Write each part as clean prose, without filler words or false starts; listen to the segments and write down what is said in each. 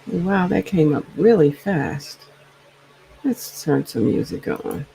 Wow, that came up really fast. Let's turn some music on.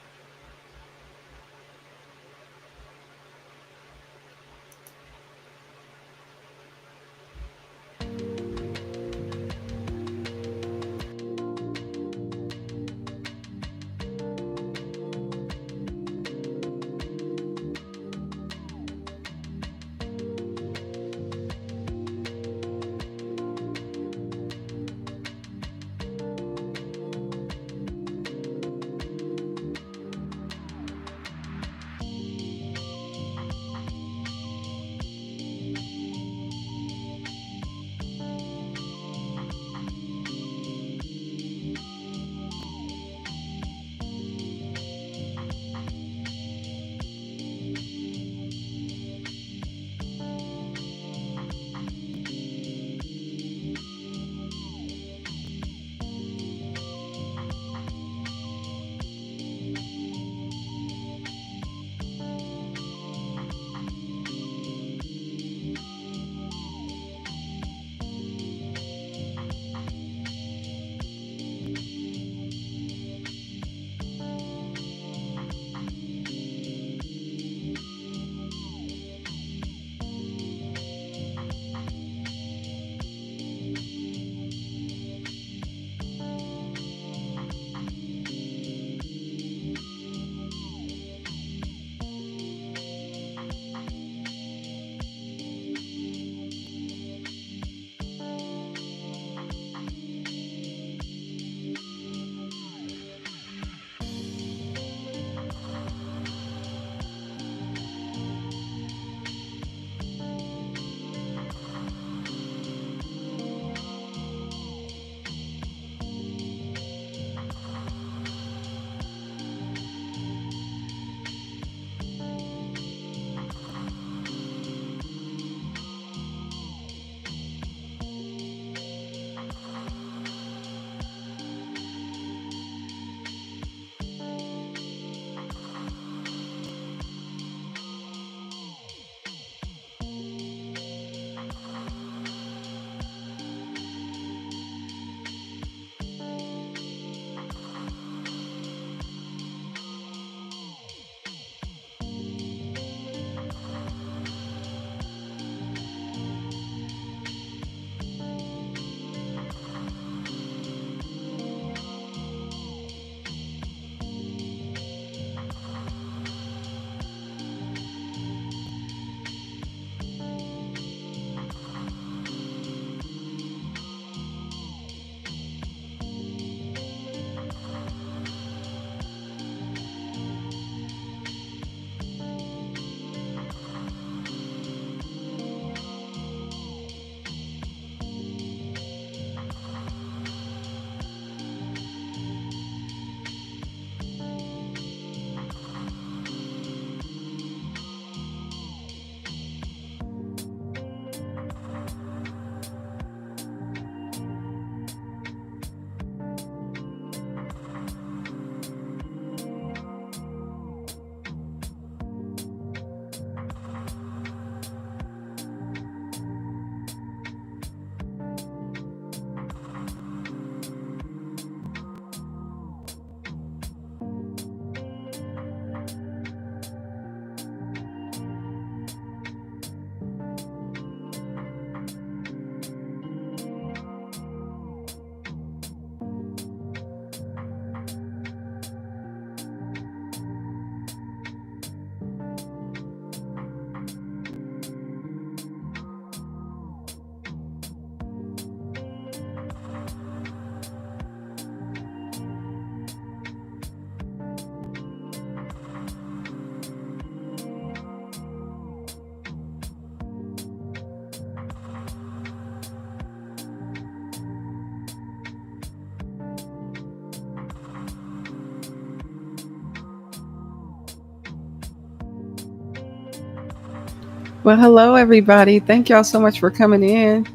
Well, hello, everybody. Thank y'all so much for coming in.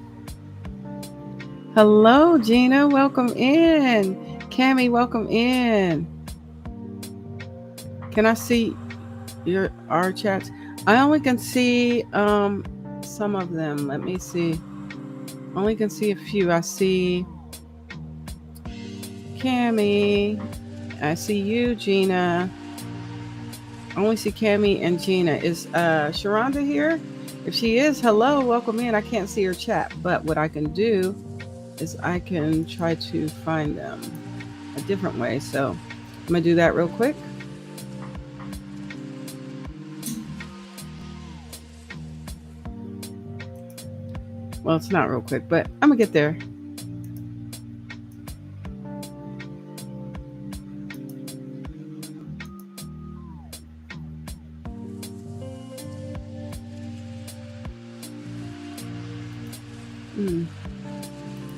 Hello, Gina. Welcome in. Cami, welcome in. Can I see our chats? I only can see some of them. Let me see. Only can see a few. I see Cammie. I see you, Gina. I only see Cammie and Gina. Is Sharonda here? If she is, hello, welcome in. I can't see her chat, but what I can do is I can try to find them a different way. So I'm gonna do that real quick. Well, it's not real quick, but I'm gonna get there.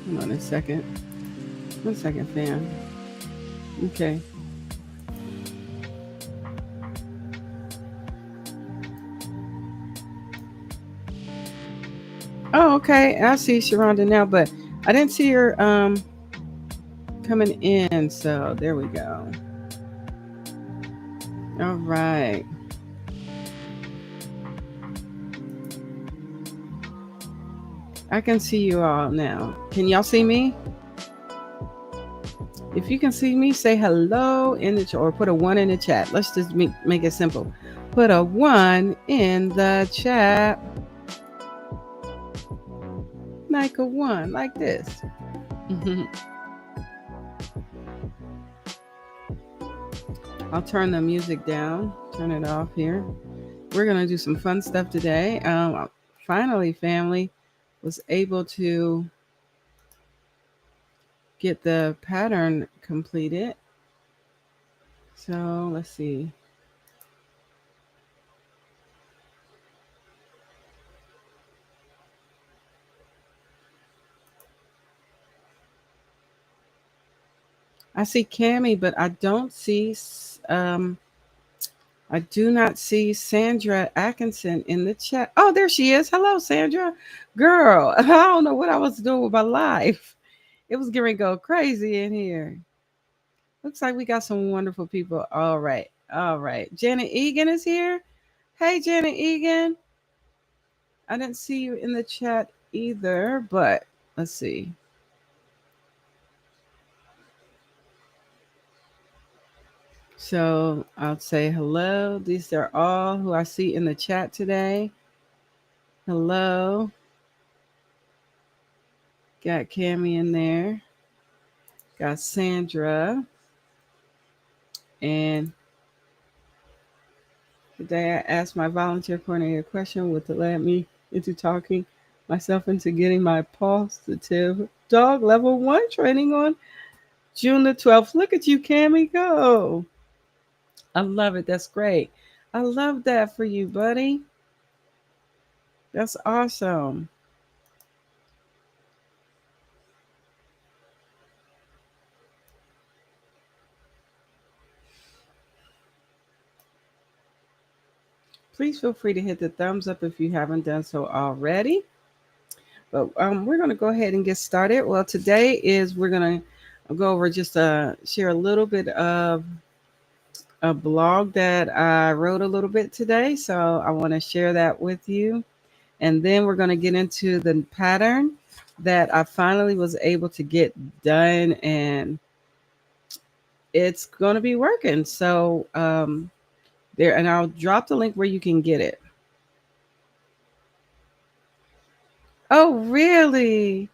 Hold on a second. 1 second, fam. Okay. Oh, okay. I see Sharonda now, but I didn't see her coming in. So there we go. All right. I can see you all now. Can y'all see me? If you can see me, say hello in the chat or put a 1 in the chat. Let's just make it simple. Put a 1 in the chat. Like a 1, like this. I'll turn the music down, turn it off here. We're going to do some fun stuff today. Finally, family was able to get the pattern completed. So let's see. I see Cammie, but I don't see, I do not see Sandra Atkinson in the chat. Oh, there she is. Hello, Sandra. Girl, I don't know what I was doing with my life. It was getting to go crazy in here. Looks like we got some wonderful people. All right. All right. Janet Egan is here. Hey, Janet Egan. I didn't see you in the chat either, but let's see. So I'll say hello. These are all who I see in the chat today. Hello. Got Cammie in there. Got Sandra. And today I asked my volunteer coordinator a question with to let me into talking myself into getting my positive dog level 1 training on June the 12th. Look at you, Cammie, go. I love it. That's great. I love that for you, buddy. That's awesome. Please feel free to hit the thumbs up if you haven't done so already. But we're going to go ahead and get started. Well, today we're going to go over just share a little bit of a blog that I wrote a little bit today. So I want to share that with you. And then we're going to get into the pattern that I finally was able to get done, and it's going to be working. So there, and I'll drop the link where you can get it. Oh, really?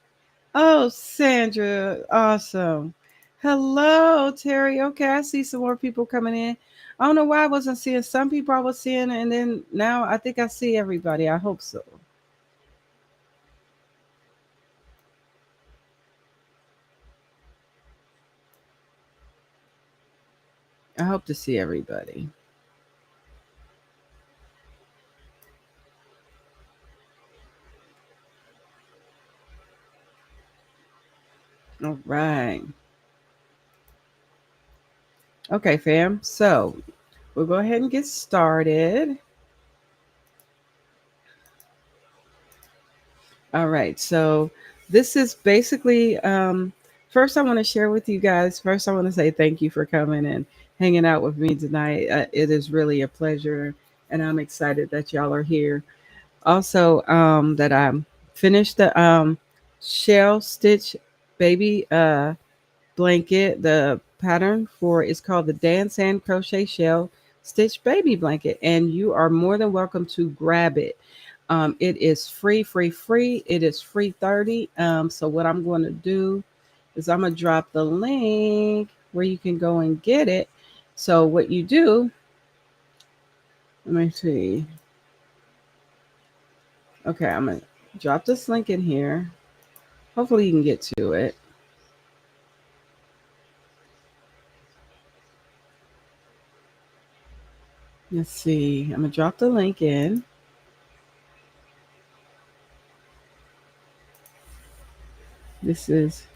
Oh, Sandra, awesome. Hello, Terry. Okay, I see some more people coming in. I don't know why I wasn't seeing some people I was seeing, and then now I think I see everybody. I hope so. I hope to see everybody. All right. Okay, fam. So we'll go ahead and get started. All right. So this is basically first I want to share with you guys. First, I want to say thank you for coming and hanging out with me tonight. It is really a pleasure, and I'm excited that y'all are here. Also, that I finished the shell stitch baby blanket. The pattern for is called the Dance and Crochet Shell Stitch Baby Blanket, and you are more than welcome to grab it. It is free, free, free. It is free 30. So what I'm going to do is I'm going to drop the link where you can go and get it. So what you do, let me see. Okay, I'm going to drop this link in here. Hopefully you can get to it. Let's see. I'm going to drop the link in. This is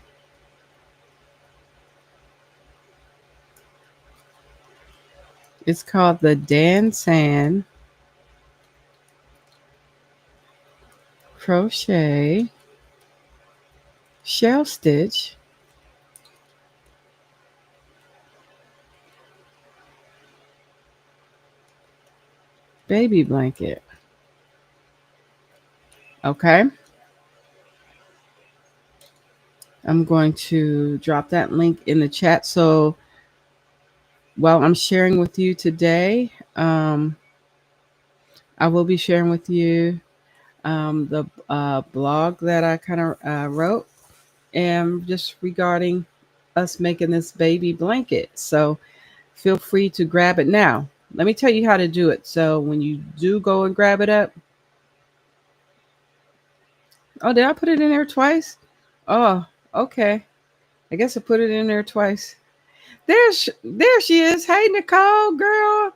It's called the Dan Crochet Shell Stitch Baby Blanket. Okay. I'm going to drop that link in the chat. So while I'm sharing with you today, I will be sharing with you the blog that I kind of wrote, and just regarding us making this baby blanket. So feel free to grab it now. Let me tell you how to do it. So when you do go and grab it up, oh, did I put it in there twice? Oh, okay. I guess I put it in there twice. There she is. Hey, Nicole, girl.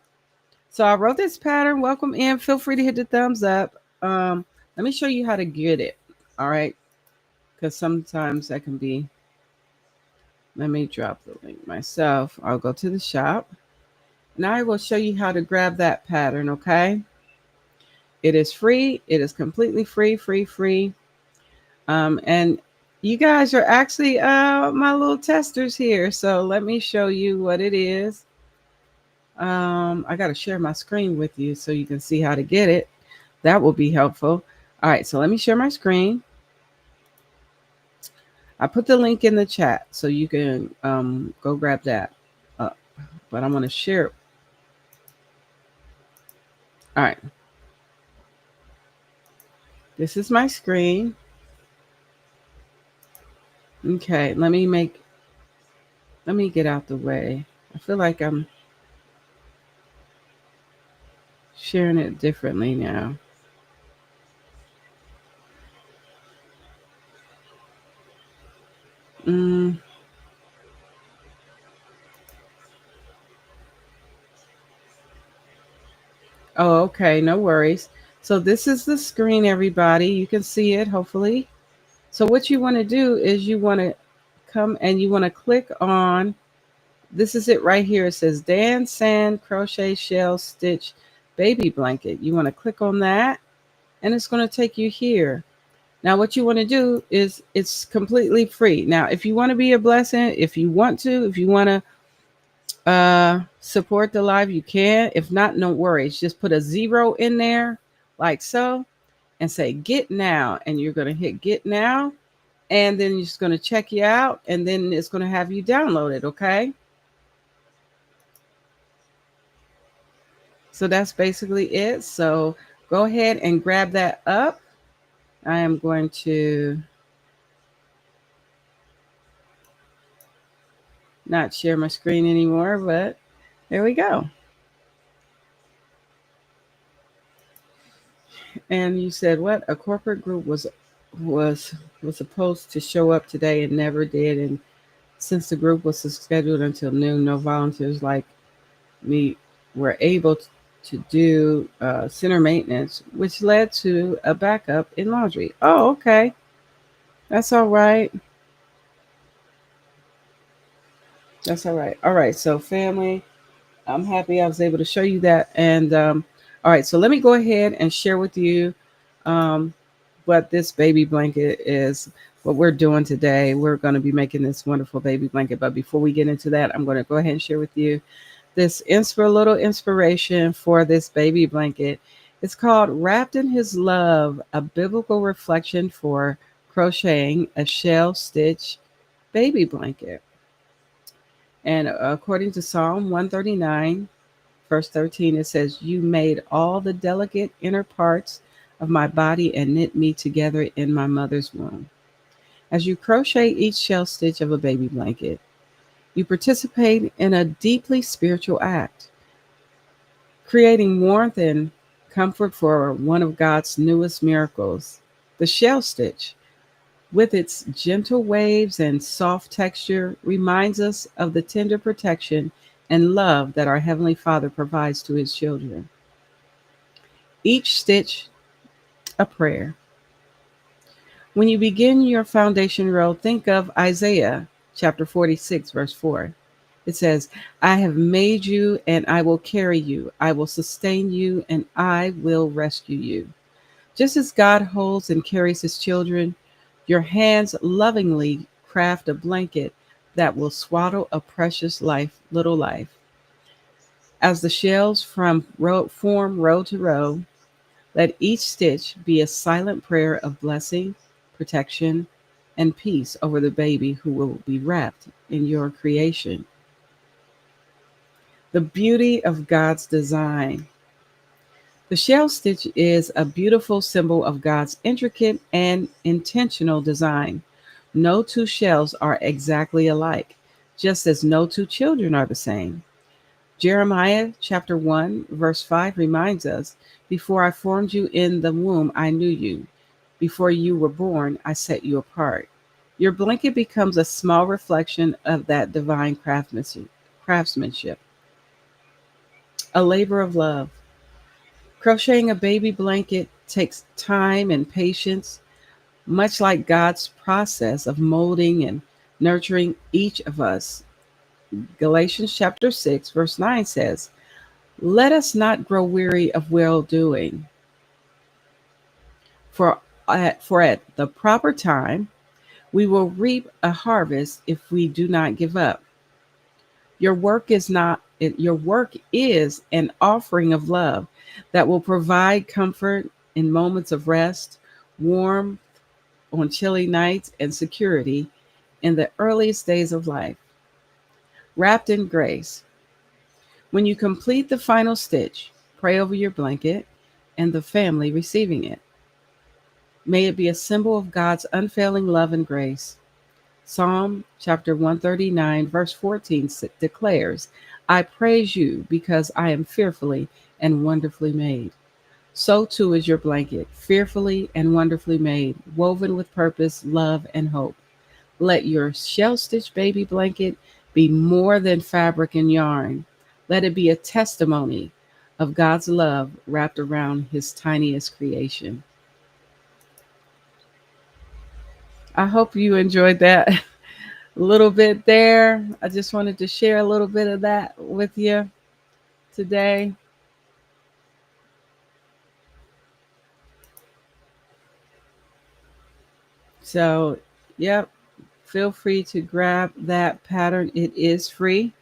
So I wrote this pattern. Welcome in. Feel free to hit the thumbs up. Let me show you how to get it. All right. Because sometimes that can be. Let me drop the link myself. I'll go to the shop. Now I will show you how to grab that pattern. Okay. It is free. It is completely free, free, free. And you guys are actually my little testers here. So let me show you what it is. I got to share my screen with you so you can see how to get it. That will be helpful. All right, so let me share my screen. I put the link in the chat so you can go grab that. But I'm going to share it. All right. This is my screen. Okay, let me get out the way. I feel like I'm sharing it differently now. Oh, okay, no worries. So this is the screen, everybody. You can see it, hopefully. So what you want to do is you want to come and you want to click on, this is it right here. It says Dan Sand Crochet Shell Stitch Baby Blanket. You want to click on that and it's going to take you here. Now what you want to do is it's completely free. Now if you want to be a blessing, if you want to support the live, you can. If not, no worries. Just put a 0 in there like so and say get now, and you're going to hit get now, and then it's going to check you out, and then it's going to have you download it. Okay, so that's basically it. So go ahead and grab that up. I am going to not share my screen anymore, but there we go. And you said what? A corporate group was supposed to show up today and never did, and since the group was scheduled until noon, no volunteers like me were able to do center maintenance, which led to a backup in laundry. Oh, okay. That's all right. That's all right. All right. So, family, I'm happy I was able to show you that. And all right. So, let me go ahead and share with you um, what this baby blanket is, what we're doing today. We're going to be making this wonderful baby blanket. But before we get into that, I'm going to go ahead and share with you this little inspiration for this baby blanket. It's called Wrapped in His Love, a biblical reflection for crocheting a shell stitch baby blanket. And according to Psalm 139, verse 13, it says, "You made all the delicate inner parts of my body and knit me together in my mother's womb." As you crochet each shell stitch of a baby blanket, you participate in a deeply spiritual act, creating warmth and comfort for one of God's newest miracles. The shell stitch, with its gentle waves and soft texture, reminds us of the tender protection and love that our Heavenly Father provides to His children. Each stitch a prayer. When you begin your foundation row, think of Isaiah chapter 46, verse 4. It says, "I have made you and I will carry you. I will sustain you and I will rescue you." Just as God holds and carries his children, your hands lovingly craft a blanket that will swaddle a precious little life. As the shells form row to row, let each stitch be a silent prayer of blessing, protection, and peace over the baby who will be wrapped in your creation. The beauty of God's design. The shell stitch is a beautiful symbol of God's intricate and intentional design. No two shells are exactly alike, just as no two children are the same. Jeremiah chapter 1, verse 5 reminds us, "Before I formed you in the womb, I knew you. Before you were born, I set you apart." Your blanket becomes a small reflection of that divine craftsmanship, a labor of love. Crocheting a baby blanket takes time and patience, much like God's process of molding and nurturing each of us. Galatians chapter 6, verse 9 says, "Let us not grow weary of well doing, for at the proper time we will reap a harvest if we do not give up." Your work is an offering of love that will provide comfort in moments of rest, warmth on chilly nights, and security in the earliest days of life. Wrapped in grace. When you complete the final stitch, pray over your blanket and the family receiving it. May it be a symbol of God's unfailing love and grace. Psalm chapter 139, verse 14 declares, "I praise you because I am fearfully and wonderfully made." So too is your blanket, fearfully and wonderfully made, woven with purpose, love, and hope. Let your shell stitch baby blanket be more than fabric and yarn. Let it be a testimony of God's love wrapped around his tiniest creation. I hope you enjoyed that little bit there. I just wanted to share a little bit of that with you today. So, yep, feel free to grab that pattern. It is free.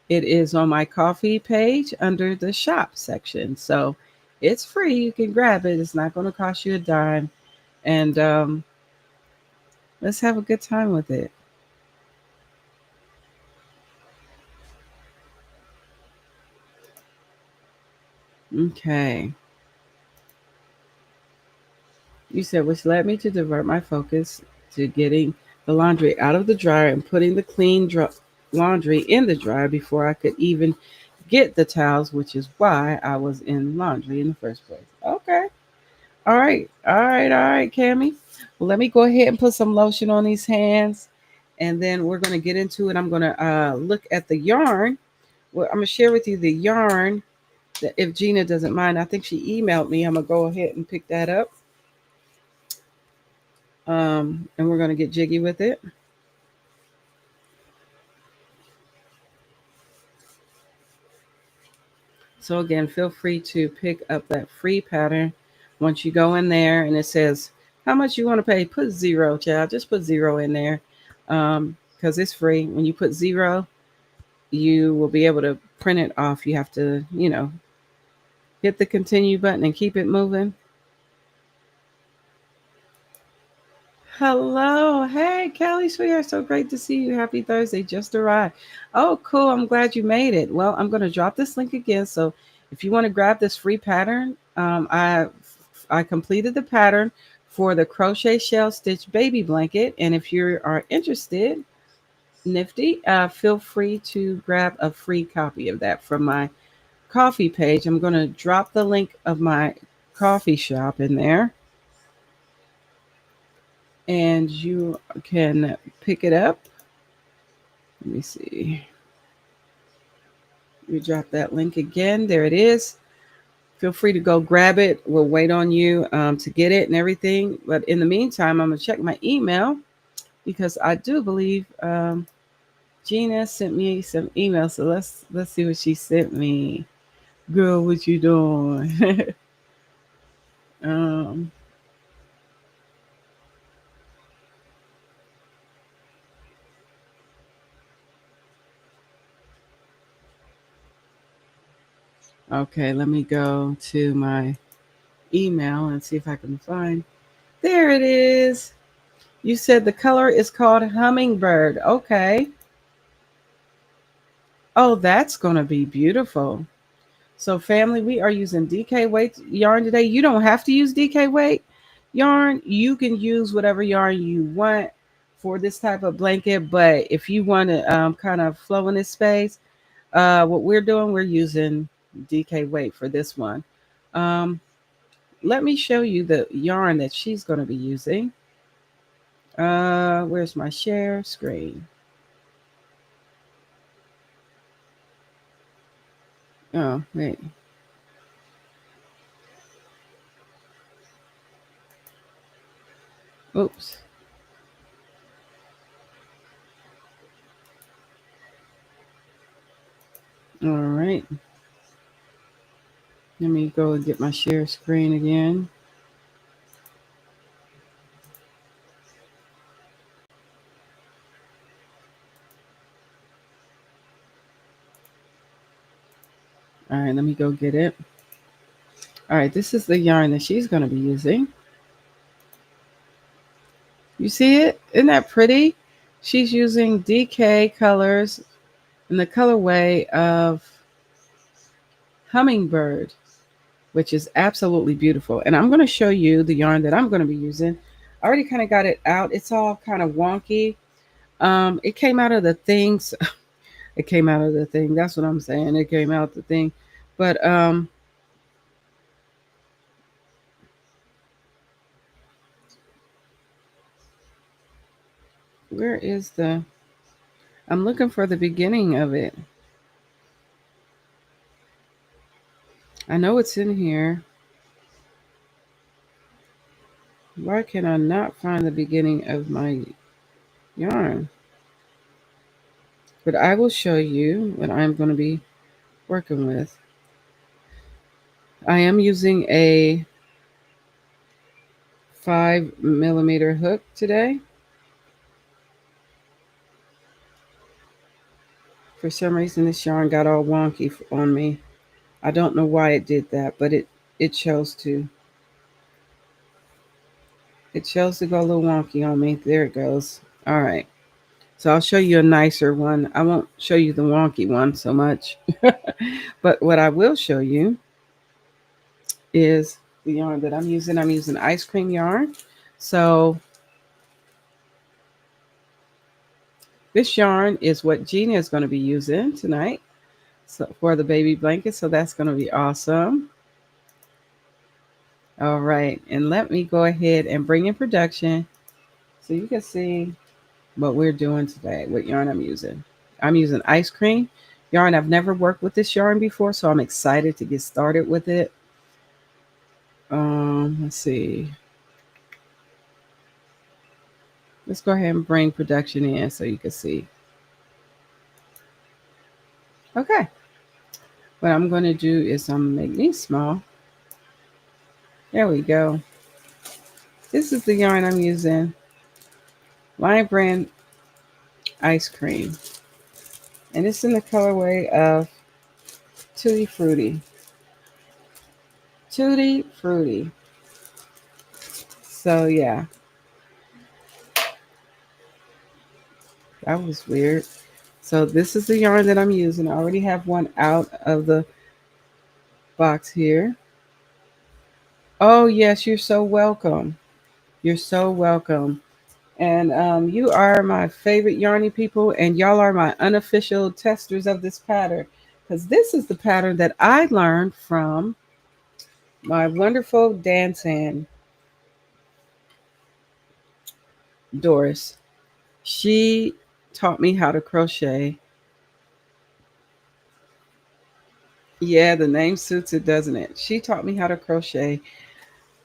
It is on my coffee page under the shop section. So, it's free. You can grab it. It's not going to cost you a dime. And let's have a good time with it. Okay. You said, which led me to divert my focus to getting the laundry out of the dryer and putting the laundry in the dryer before I could even get the towels, which is why I was in laundry in the first place. Okay. All right. All right. All right, Cammie. Well, let me go ahead and put some lotion on these hands. And then we're going to get into it. I'm going to look at the yarn. Well, I'm going to share with you the yarn that if Gina doesn't mind, I think she emailed me. I'm going to go ahead and pick that up. And we're going to get jiggy with it. So again, feel free to pick up that free pattern once you go in there and it says how much you want to pay. Put zero, child. Just put zero in there because it's free. When you put zero, you will be able to print it off. You have to, hit the continue button and keep it moving. Hello. Hey, Kelly, sweetheart. So great to see you. Happy Thursday. Just arrived. Oh, cool. I'm glad you made it. Well, I'm going to drop this link again. So if you want to grab this free pattern, I completed the pattern for the crochet shell stitch baby blanket. And if you are interested, nifty, feel free to grab a free copy of that from my coffee page. I'm going to drop the link of my coffee shop in there, and you can pick it up. Let me see. We drop that link again. There it is. Feel free to go grab it. We'll wait on you to get it and everything. But in the meantime, I'm going to check my email because I do believe Gina sent me some emails. So let's see what she sent me. Girl, what you doing? um, okay, let me go to my email and see if I can find. There it is. You said the color is called Hummingbird. Okay. Oh, that's going to be beautiful. So, family, we are using DK weight yarn today. You don't have to use DK weight yarn. You can use whatever yarn you want for this type of blanket. But if you want to kind of flow in this space, what we're doing, we're using DK weight for this one. Um, let me show you the yarn that she's going to be using. Where's my share screen? Oh, wait. Oops. All right. Let me go and get my share screen again. All right, let me go get it. All right, this is the yarn that she's going to be using. You see it? Isn't that pretty? She's using DK colors in the colorway of Hummingbird, which is absolutely beautiful. And I'm going to show you the yarn that I'm going to be using. I already kind of got it out. It's all kind of wonky. It came out of the things. It came out of the thing. That's what I'm saying. It came out the thing. But where is the I'm looking for the beginning of it. I know it's in here. Why can I not find the beginning of my yarn? But I will show you what I'm going to be working with. I am using a 5 millimeter hook today. For some reason, this yarn got all wonky on me. I don't know why it did that, but it chose to. It chose to go a little wonky on me. There it goes. All right. So I'll show you a nicer one. I won't show you the wonky one so much. But what I will show you is the yarn that I'm using. I'm using ice cream yarn. So this yarn is what Gina is going to be using tonight, so for the baby blanket. So that's going to be awesome. All right. And let me go ahead and bring in production so you can see what we're doing today, what yarn I'm using. I'm using ice cream yarn. I've never worked with this yarn before, so I'm excited to get started with it. Let's see. Let's go ahead and bring production in so you can see. Okay. What I'm going to do is I'm going to make these small. There we go. This is the yarn I'm using. Lion Brand Ice Cream. And it's in the colorway of Tutti Frutti. Tutti Frutti. So yeah. That was weird. So this is the yarn that I'm using. I already have one out of the box here. Oh, yes, you're so welcome. You're so welcome. And you are my favorite yarny people, and y'all are my unofficial testers of this pattern. Because this is the pattern that I learned from my wonderful dancing Doris. She taught me how to crochet. Yeah, the name suits it, doesn't it? She taught me how to crochet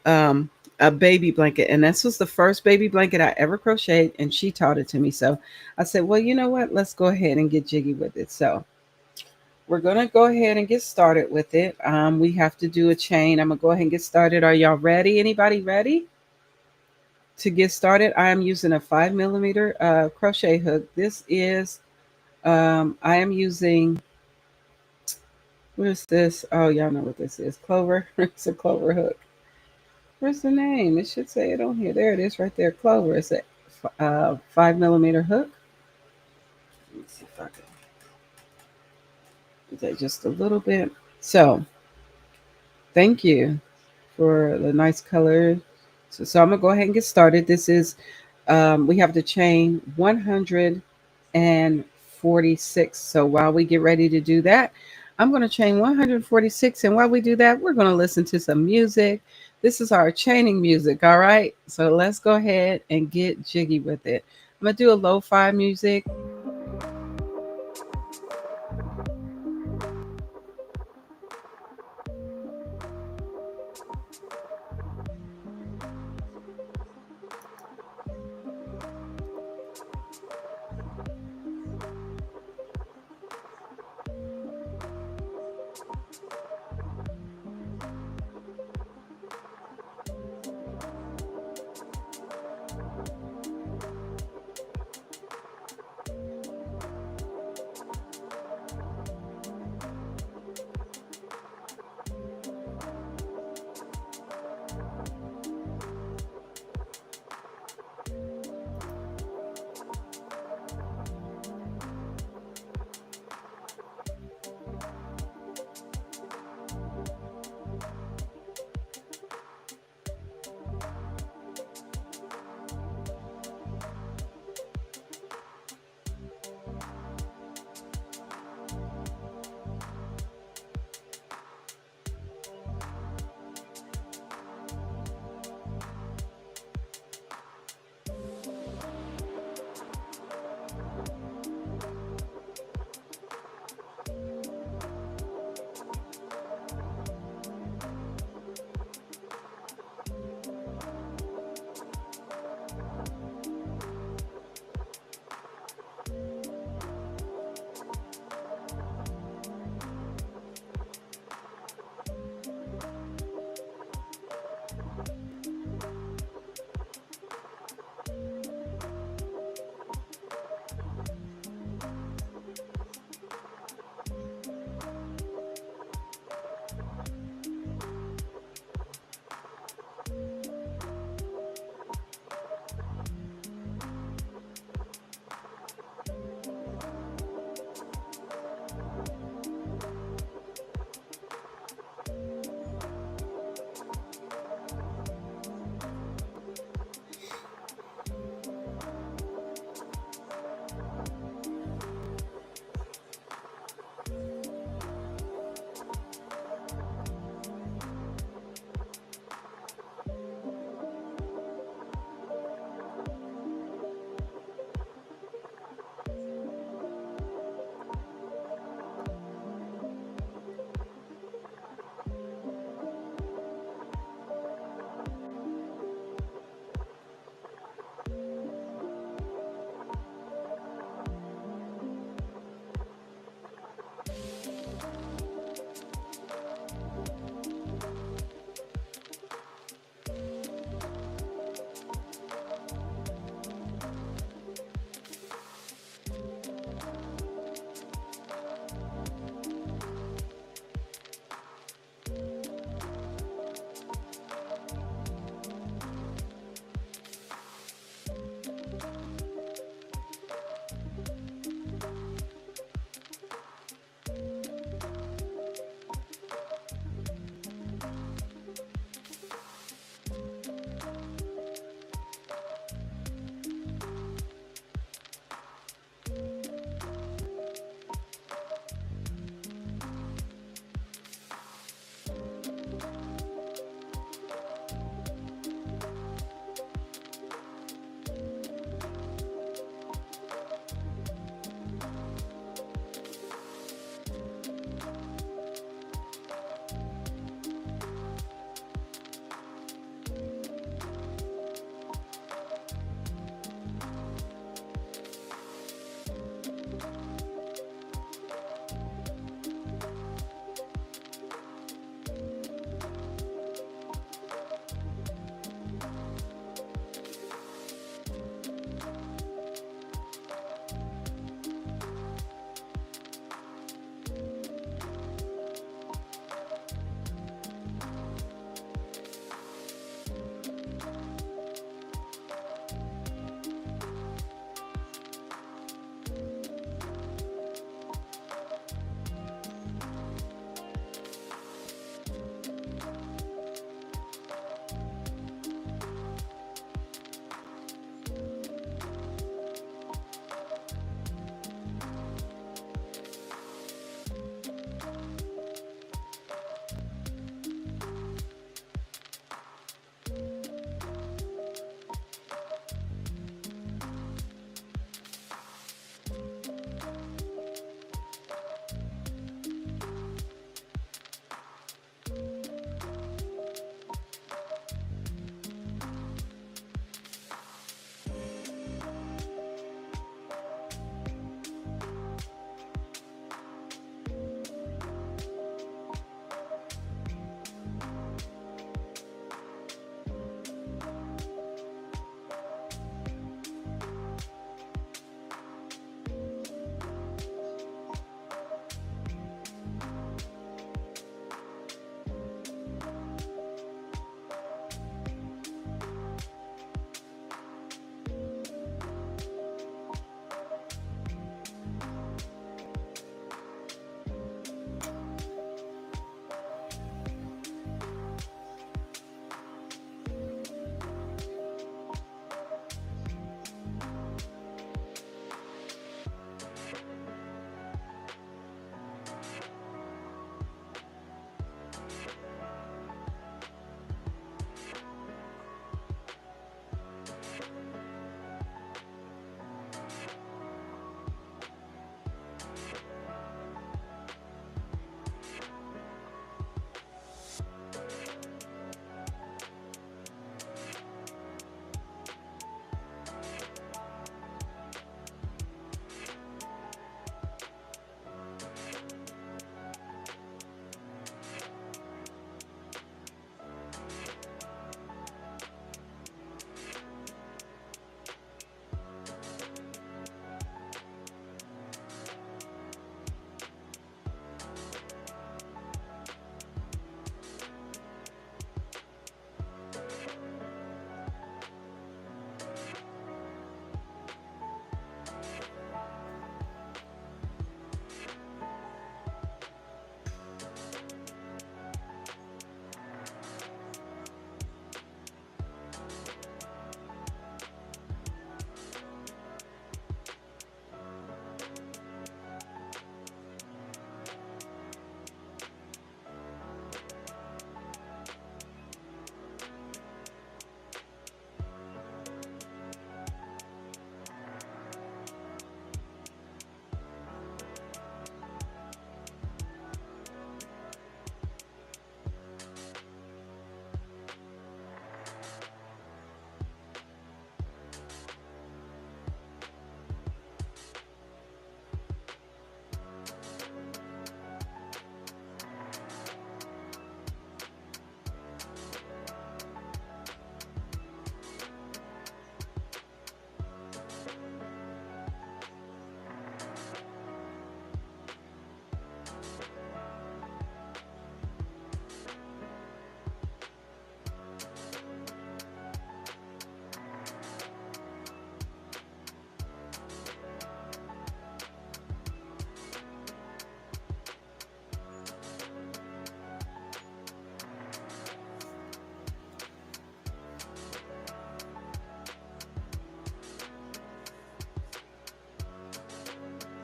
um, a baby blanket, and this was the first baby blanket I ever crocheted, and she taught it to me. So I said, well, you know what? Let's go ahead and get jiggy with it. So we're gonna go ahead and get started with it. We have to do a chain. I'm gonna go ahead and get started. Are y'all ready? Anybody ready to get started? I am using a 5 millimeter crochet hook. This is I am using, what is this? Oh, y'all know what this is. Clover. It's a clover hook. Where's the name? It should say it on here. There it is right there. Clover. It's a 5 millimeter hook. Let me see if I can do that just a little bit. So thank you for the nice color. So I'm going to go ahead and get started. This is, we have to chain 146. So while we get ready to do that, I'm going to chain 146. And while we do that, we're going to listen to some music. This is our chaining music. All right. So let's go ahead and get jiggy with it. I'm going to do a lo-fi music.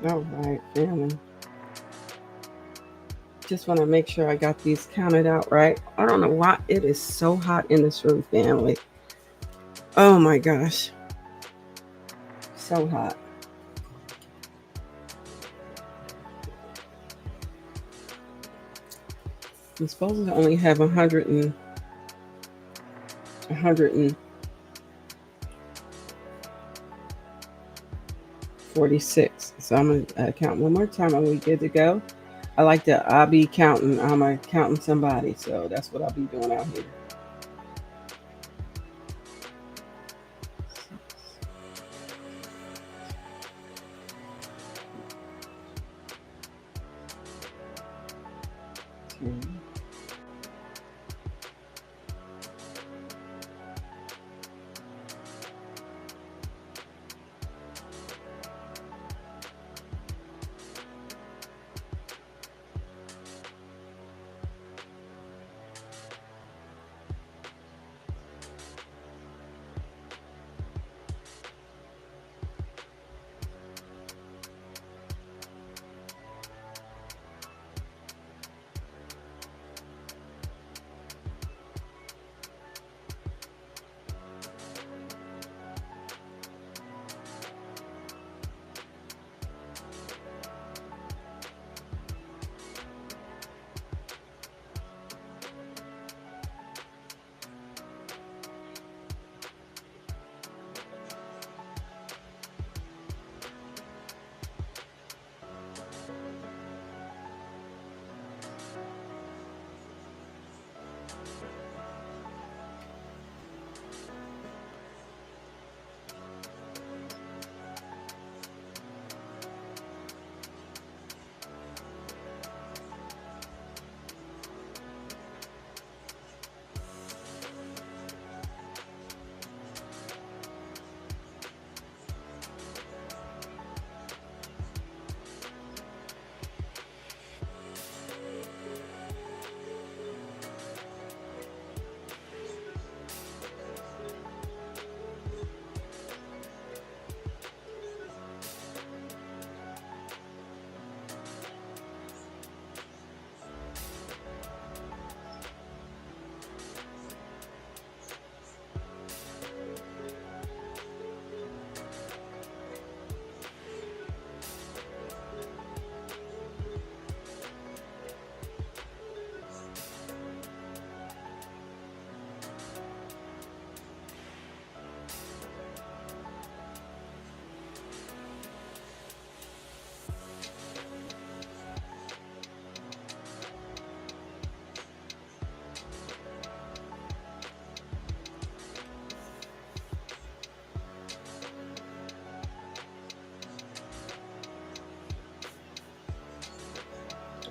All right, family. Just want to make sure I got these counted out right. I don't know why it is so hot in this room, family. Oh my gosh. So hot. I'm supposed to only have 146. So I'm going to count one more time and we good to go. I'll be counting. I'm counting somebody. So that's what I'll be doing out here.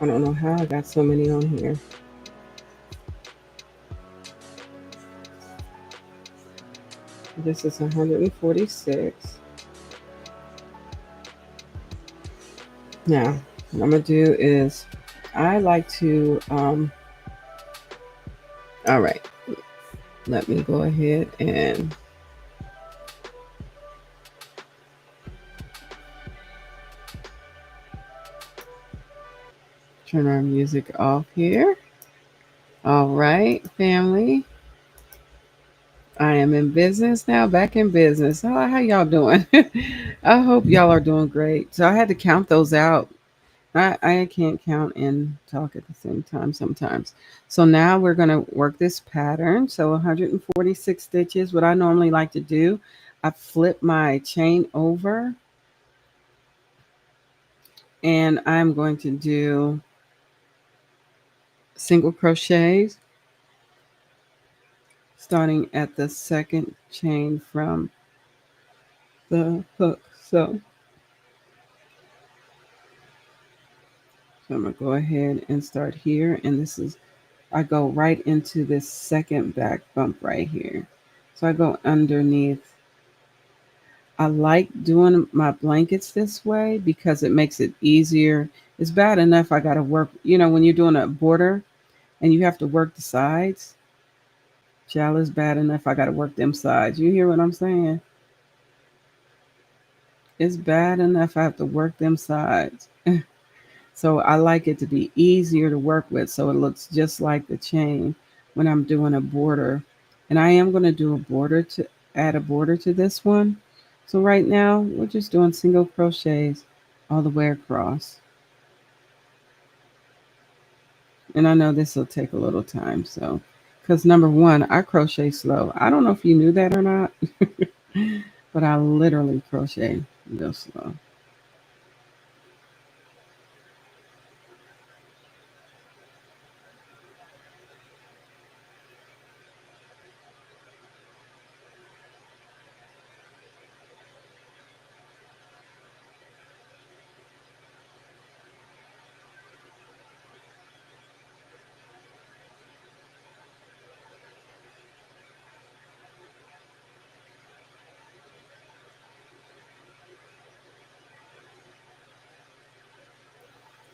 I don't know how I got so many on here. This is 146. Now, what I'm going to do is I like to, all right, let me go ahead and turn our music off here. All right, family. I am in business now, back in business. How y'all doing? I hope y'all are doing great. So I had to count those out. I can't count and talk at the same time sometimes. So now we're going to work this pattern. So 146 stitches. What I normally like to do, I flip my chain over and I'm going to do single crochets starting at the second chain from the hook. So I'm going to go ahead and start here. And this is, I go right into this second back bump right here. So I go underneath. I like doing my blankets this way because it makes it easier. It's bad enough I got to work, when you're doing a border and you have to work the sides. Child, is bad enough I got to work them sides. You hear what I'm saying? It's bad enough I have to work them sides. So I like it to be easier to work with so it looks just like the chain when I'm doing a border. And I am going to do a border to add a border to this one. So right now we're just doing single crochets all the way across. And I know this will take a little time, so because number one, I crochet slow. I don't know if you knew that or not, but I literally crochet real slow.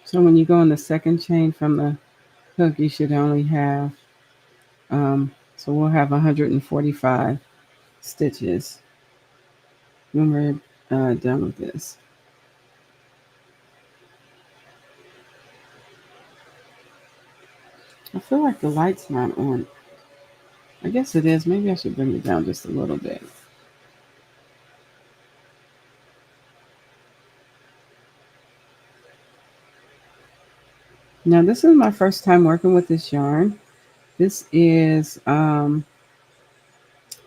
So when you go on the second chain from the hook, you should only have, so we'll have 145 stitches when we're done with this. I feel like the light's not on. I guess it is. Maybe I should bring it down just a little bit. Now, this is my first time working with this yarn. This is Lion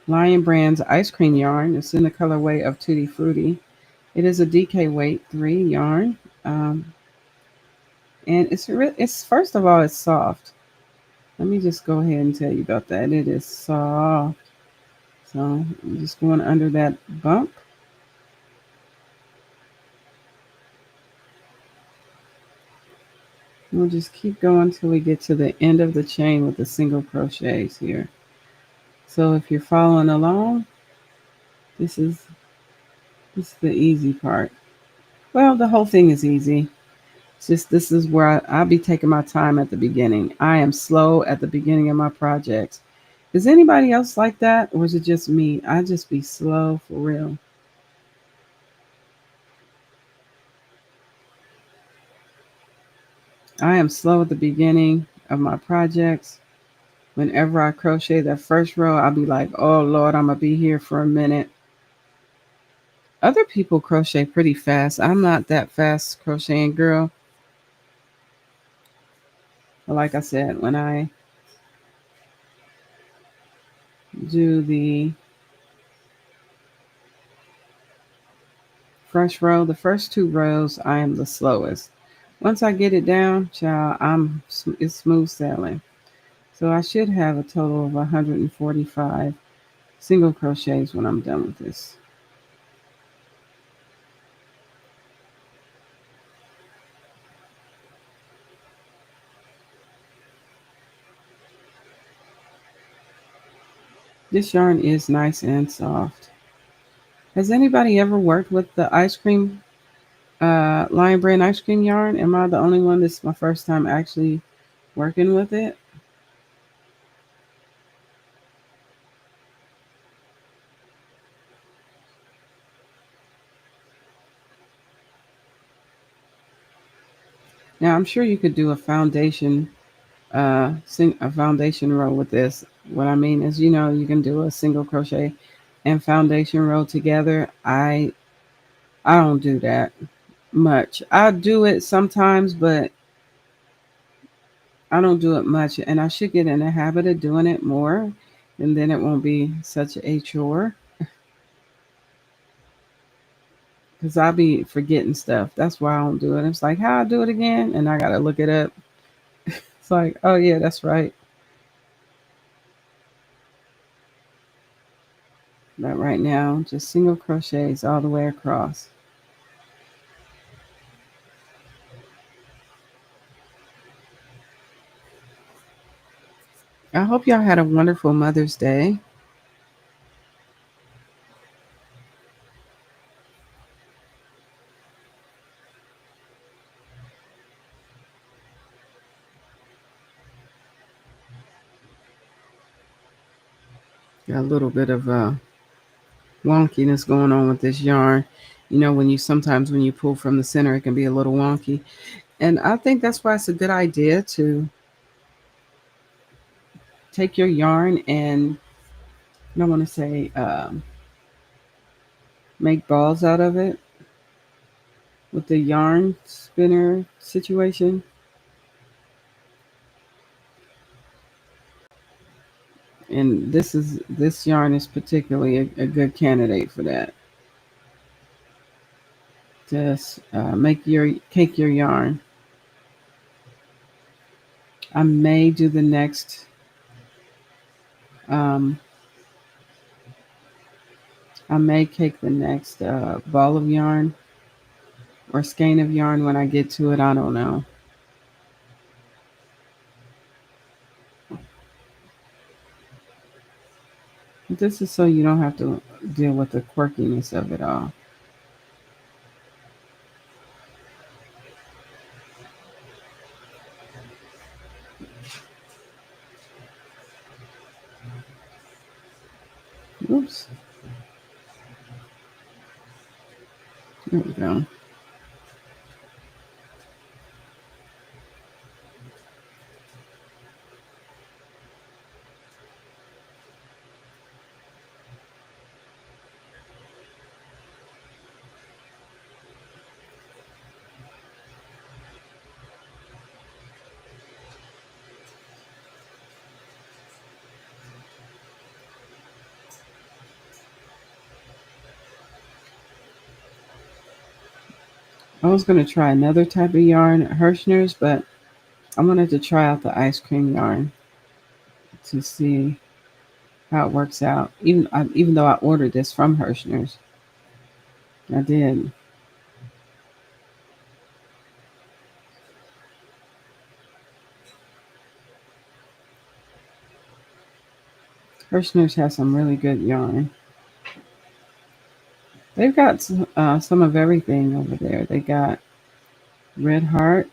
Brand's ice cream yarn. It's in the colorway of Tutti Frutti. It is a DK weight 3 yarn. Um, and it's first of all, it's soft. Let me just go ahead and tell you about that. It is soft. So I'm just going under that bump. We'll just keep going till we get to the end of the chain with the single crochets here. So if you're following along, this is the easy part. Well, the whole thing is easy. It's just this is where I'll be taking my time at the beginning. I am slow at the beginning of my projects. Is anybody else like that, or is it just me? I just be slow for real. I am slow at the beginning of my projects. Whenever I crochet that first row, I'll be like, oh Lord, I'm going to be here for a minute. Other people crochet pretty fast. I'm not that fast crocheting girl. But like I said, when I do the first row, the first two rows, I am the slowest. Once I get it down, child, it's smooth sailing. So I should have a total of 145 single crochets when I'm done with this. This yarn is nice and soft. Has anybody ever worked with the ice cream, Lion Brand ice cream yarn? Am I the only one? This is my first time actually working with it. Now I'm sure you could do a foundation, a foundation row with this. What I mean is, you can do a single crochet and foundation row together. I don't do that much. I do it sometimes, but I don't do it much, and I should get in the habit of doing it more, and then it won't be such a chore. Because I'll be forgetting stuff. That's why I don't do it. It's like, how I do it again? And I got to look it up. It's like, oh, yeah, that's right. But right now, just single crochets all the way across. I hope y'all had a wonderful Mother's Day. Got a little bit of wonkiness going on with this yarn. When you pull from the center, it can be a little wonky. And I think that's why it's a good idea to take your yarn and, I don't want to say make balls out of it with the yarn spinner situation. And this yarn is particularly a good candidate for that. Just cake your yarn. I may do the next um, I may cake the next ball of yarn or skein of yarn when I get to it. I don't know. But this is so you don't have to deal with the quirkiness of it all. Oops. There we go. I was going to try another type of yarn at Hirschner's, but I wanted to try out the ice cream yarn to see how it works out. Even though I ordered this from Hirschner's, I did. Hirschner's has some really good yarn. They've got some of everything over there. They got Red Heart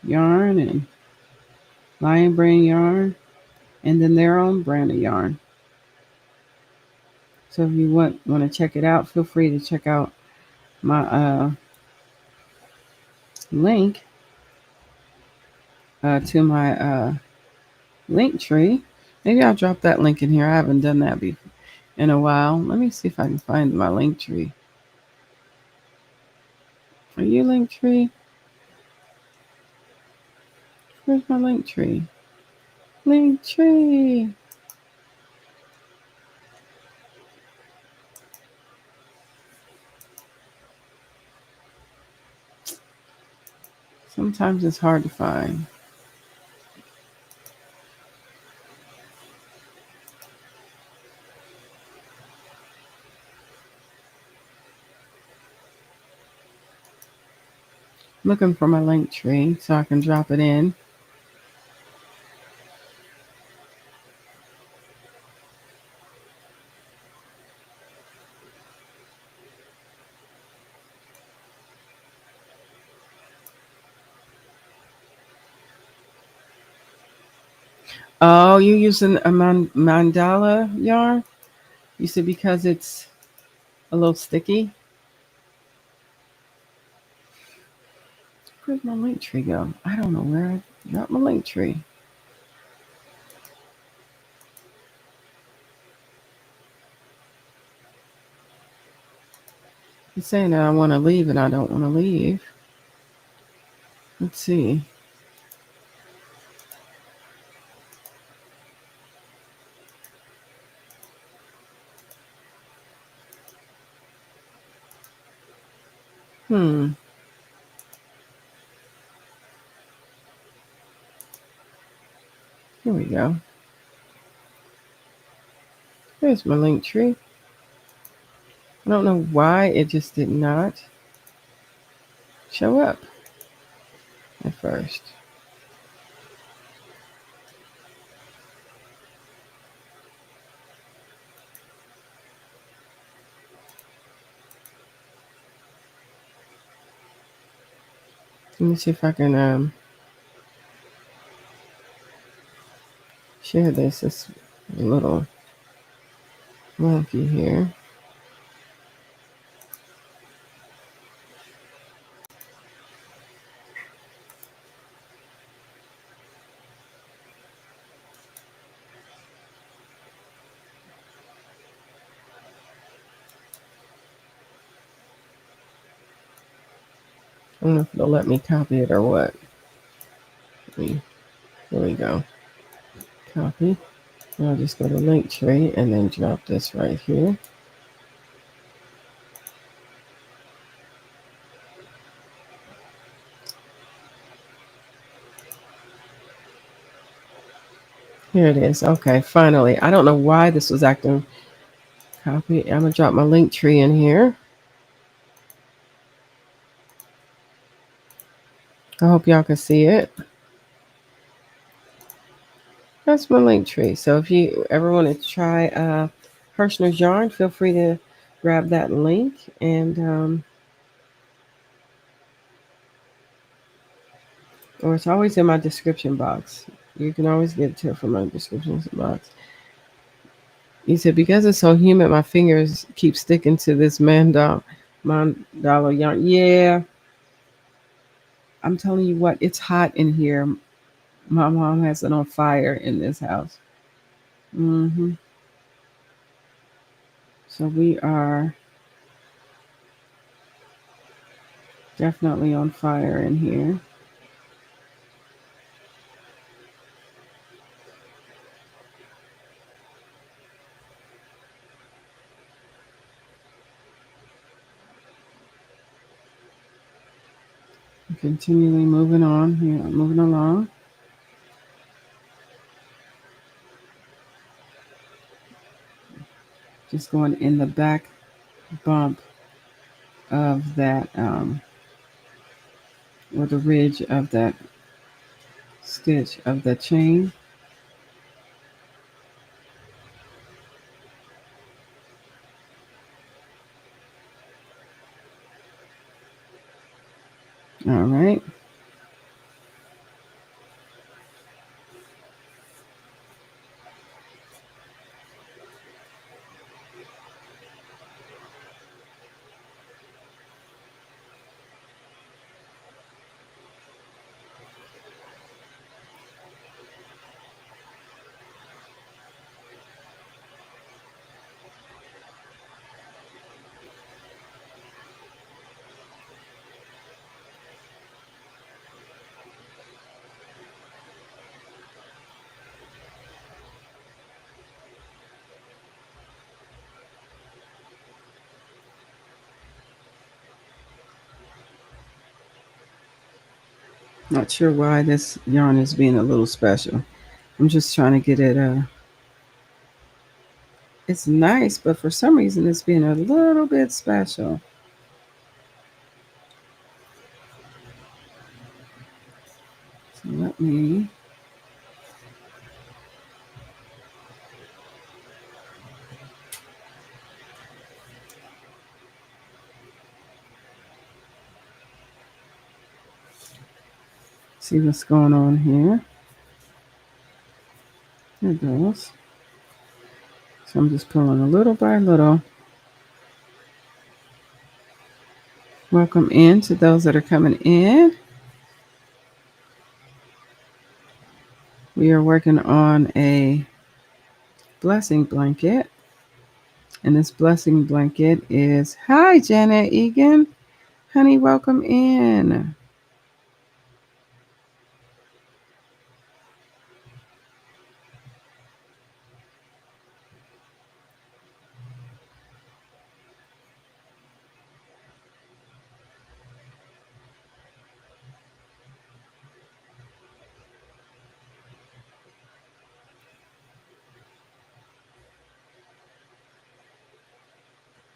yarn and Lion Brain yarn, and then their own brand of yarn. So if you want to check it out, feel free to check out my link to my link tree. Maybe I'll drop that link in here. I haven't done that in a while. Let me see if I can find my link tree. Are you link tree? Where's my link tree? Link tree. Sometimes it's hard to find. Looking for my link tree so I can drop it in. Oh, you using a mandala yarn? You said because it's a little sticky? Where's my link tree go? I don't know where I dropped my link tree. It's saying that I want to leave and I don't want to leave. Let's see. Here we go. There's my link tree. I don't know why it just did not show up at first. Let me see if I can share this. It's a little wonky here. don't know if it'll let me copy it or what. Here we go. Copy. I'll just go to Linktree and then drop this right here. Here it is. Okay, finally. I don't know why this was acting. Copy. I'm going to drop my Linktree in here. I hope y'all can see it. That's my Linktree. So if you ever want to try Hirschner's yarn, feel free to grab that link and or it's always in my description box. You can always get to it from my description box. He said, because it's so humid, my fingers keep sticking to this mandala yarn. Yeah, I'm telling you what, it's hot in here. My mom has it on fire in this house. So we are definitely on fire in here. Continually moving on here, moving along. Just going in the back bump of that, or the ridge of that stitch of the chain. All right. Not sure why this yarn is being a little special. I'm just trying to get it. It's nice, but for some reason it's being a little bit special. So let me. See what's going on here. There it goes. So I'm just pulling a little by little. Welcome in to those that are coming in. We are working on a blessing blanket. And this blessing blanket is, hi, Janet Egan. Honey, welcome in.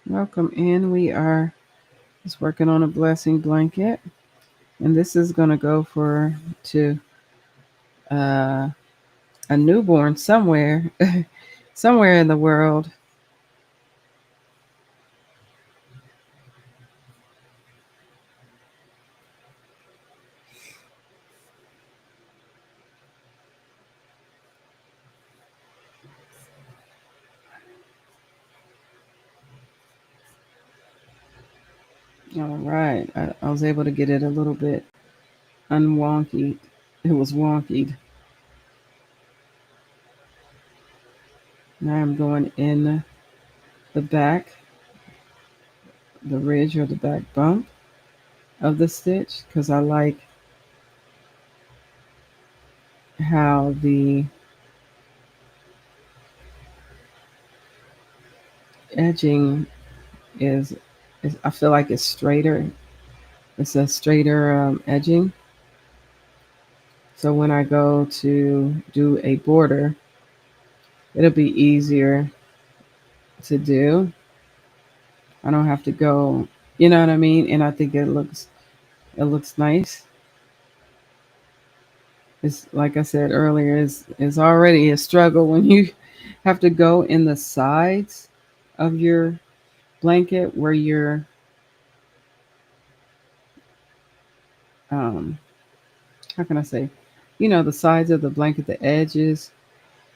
Welcome in. We are just working on a blessing blanket. And this is going to go to a newborn somewhere, somewhere in the world. All right. I was able to get it a little bit unwonky. It was wonky. Now I'm going in the back, the ridge or the back bump of the stitch because I like how the edging is, I feel like it's straighter. It's a straighter edging. So when I go to do a border, it'll be easier to do. I don't have to go, you know what I mean? And I think it looks nice. It's like I said earlier, is already a struggle when you have to go in the sides of your blanket where you're um how can I say, the sides of the blanket, the edges.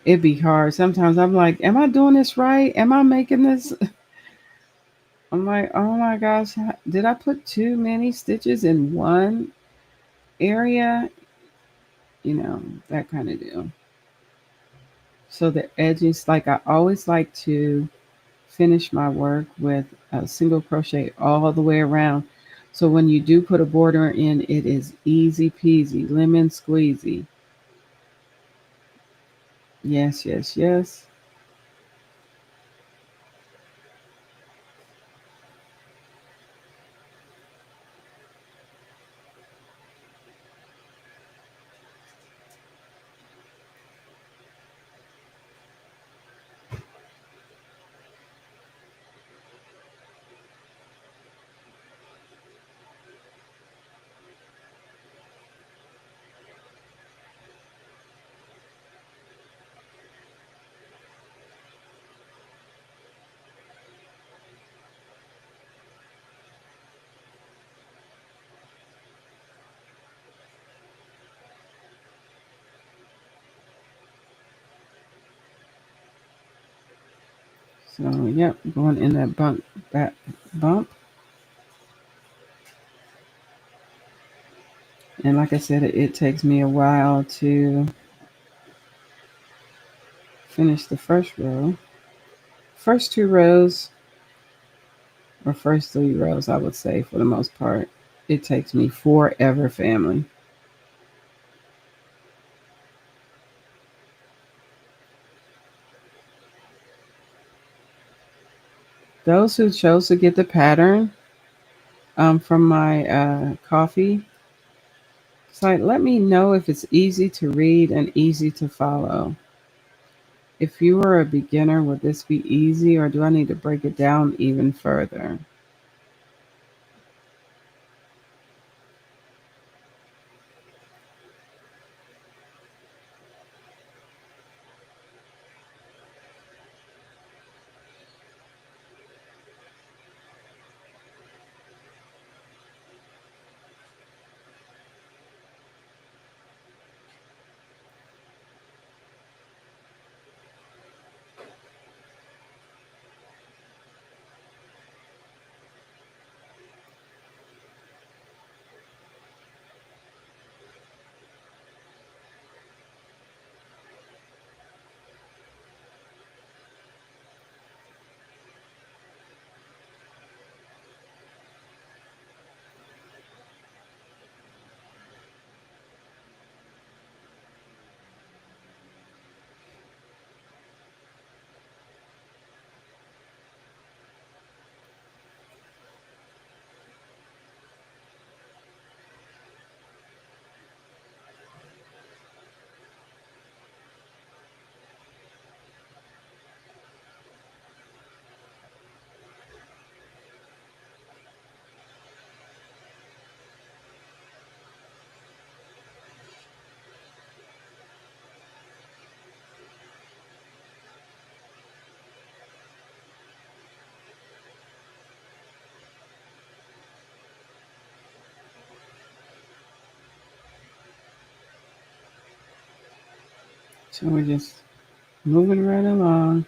It'd be hard. Sometimes I'm like, am I doing this right? Am I making this? I'm like, oh my gosh, did I put too many stitches in one area? That kind of deal. So the edges, like I always like to finish my work with a single crochet all the way around. So when you do put a border in, it is easy peasy, lemon squeezy. Yes, yes, yes. So yep, going in that bump. And like I said, it takes me a while to finish the first row. First two rows, or first three rows, I would say, for the most part. It takes me forever, family. Those who chose to get the pattern from my coffee site, let me know if it's easy to read and easy to follow. If you are a beginner, would this be easy or do I need to break it down even further? So we're just moving right along.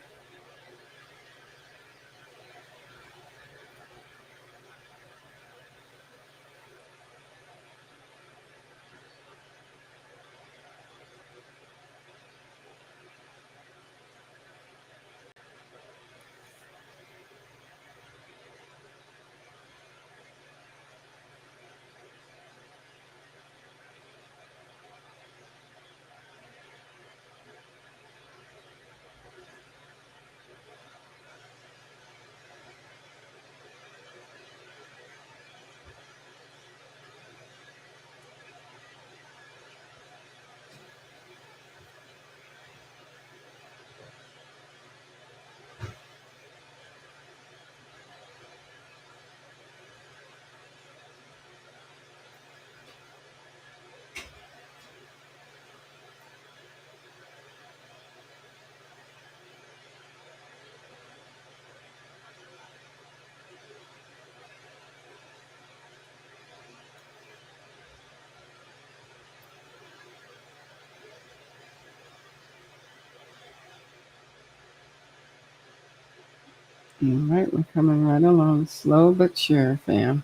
All right, we're coming right along, slow but sure, fam.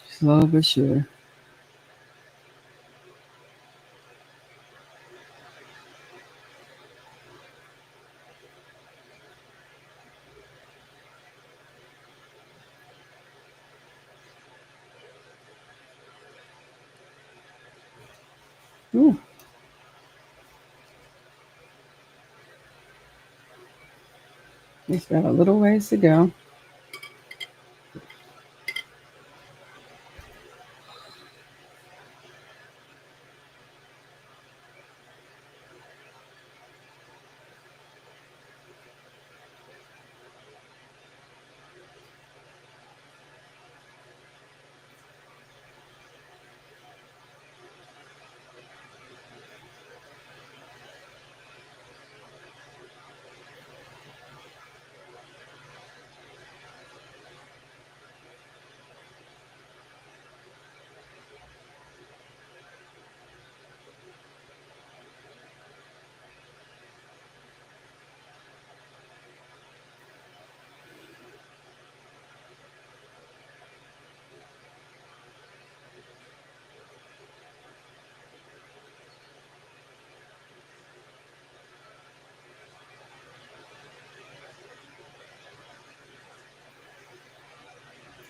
Slow but sure. Ooh, it's got a little ways to go.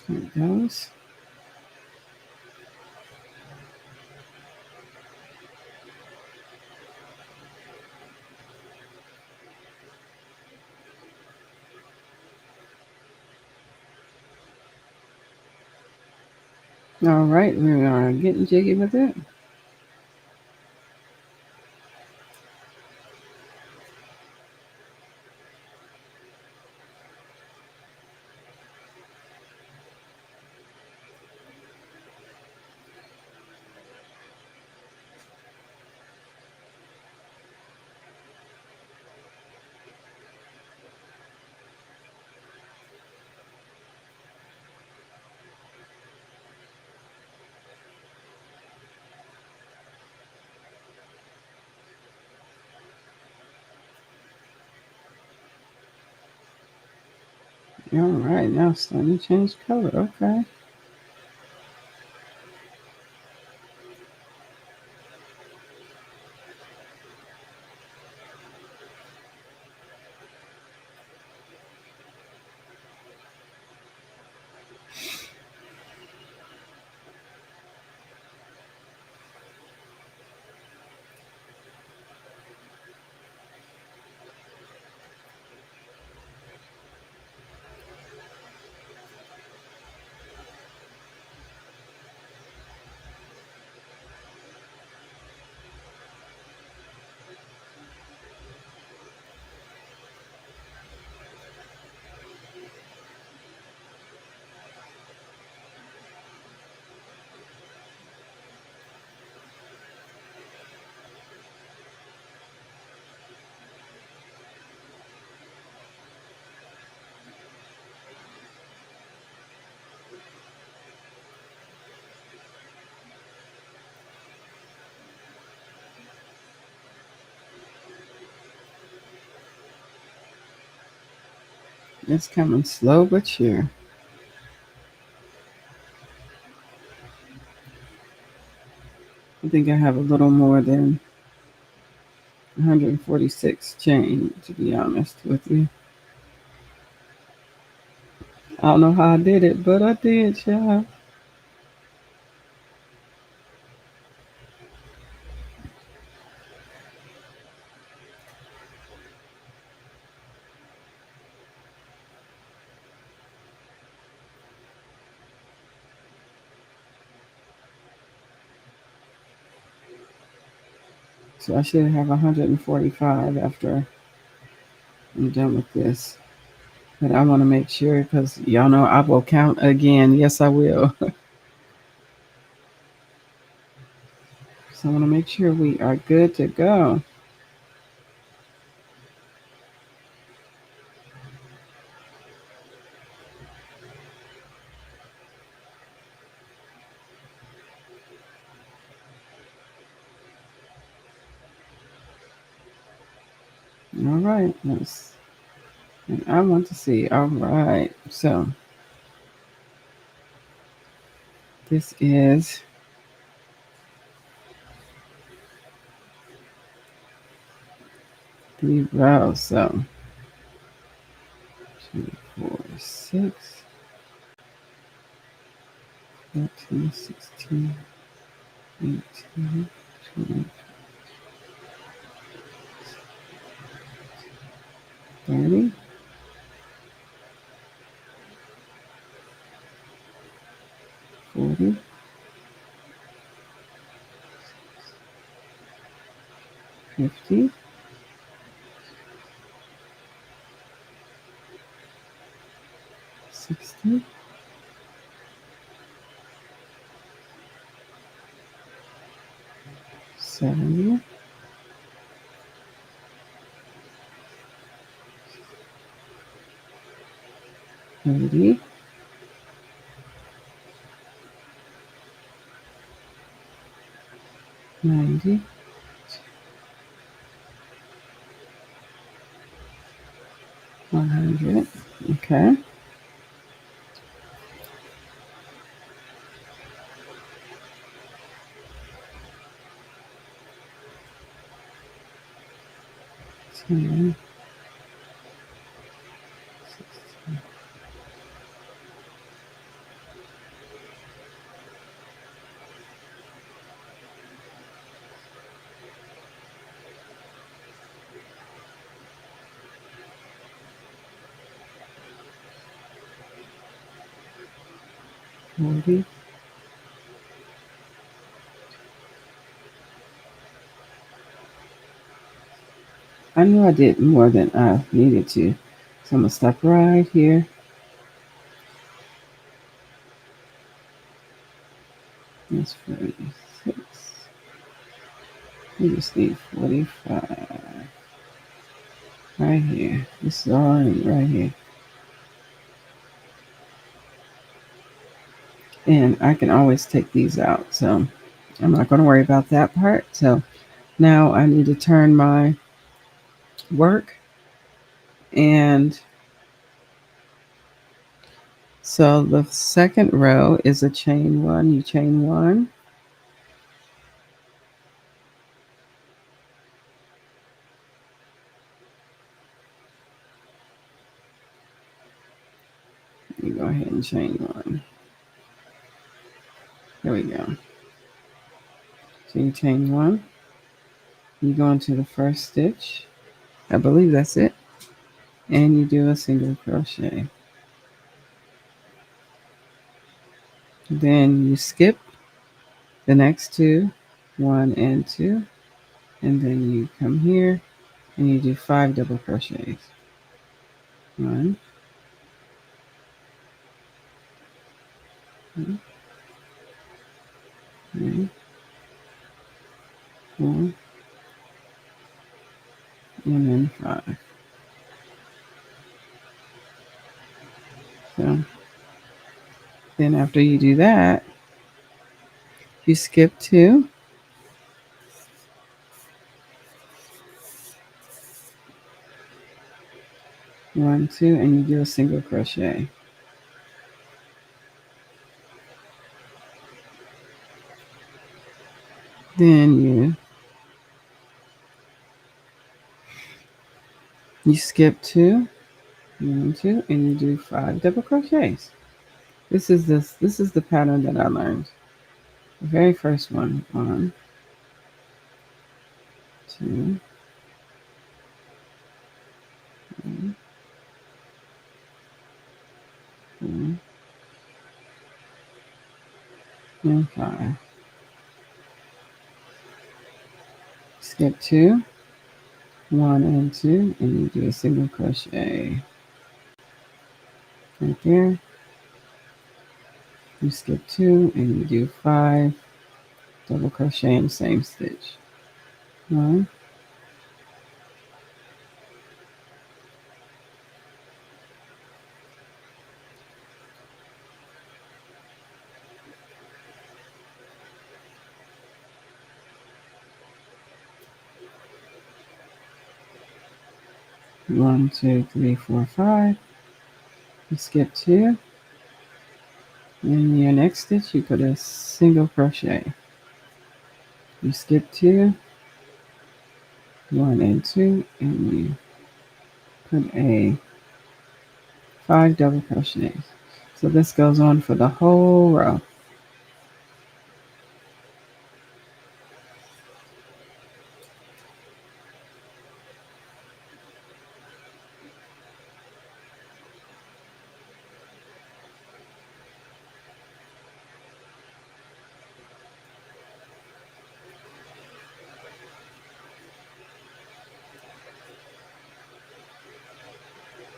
There it goes. All right, we are getting jiggy with it. All right, now it's starting to change color. Okay. It's coming slow but sure. I think I have a little more than 146 chain, to be honest with you. I don't know how I did it, but I did, child. So I should have 145 after I'm done with this. But I want to make sure because y'all know I will count again. Yes, I will. So I want to make sure we are good to go. All right. Let's And I want to see. All right. So this is 3 rows. So 2, 4, 6, 14, 16, 18, 20, 30, 40, 50, 60, 70, 80, 90, 100. Okay. Ten, 40. I knew I did more than I needed to. So I'm going to stop right here. That's 46. We just need 45 right here. This is all right here. And I can always take these out. So I'm not going to worry about that part. So now I need to turn my work. And so the second row is a chain one. You chain one. You go ahead and chain one. There we go. So you chain one. You go into the first stitch. I believe that's it. And you do a single crochet. Then you skip the next two, 1 and 2, and then you come here and you do 5 double crochets. 1, 2, 3, 4, and then 5. So then after you do that, you skip 2, 1, 2, and you do a single crochet. Then you skip 2, 1, 2, and you do 5 double crochets. This is the pattern that I learned. The very first one, 1, 2, 3, 4, and 5. Skip 2, 1 and 2, and you do a single crochet right there. You skip 2 and you do 5 double crochet in the same stitch. 1, 1, 2, 3, 4, 5. You skip 2. In your next stitch, you put a single crochet. You skip 2, 1 and 2, and you put a 5 double crochets. So this goes on for the whole row.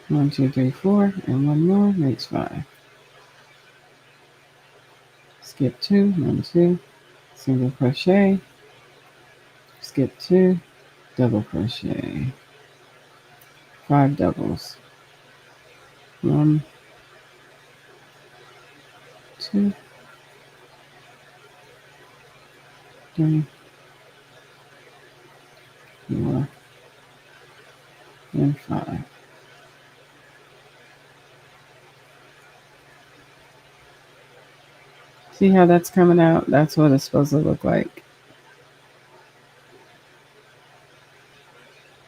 One, two, three, 4, and one more makes 5. Skip 2, 1, 2, single crochet, skip 2, double crochet, 5 doubles. 1, 2, 3, 4, and 5. See how that's coming out? That's what it's supposed to look like.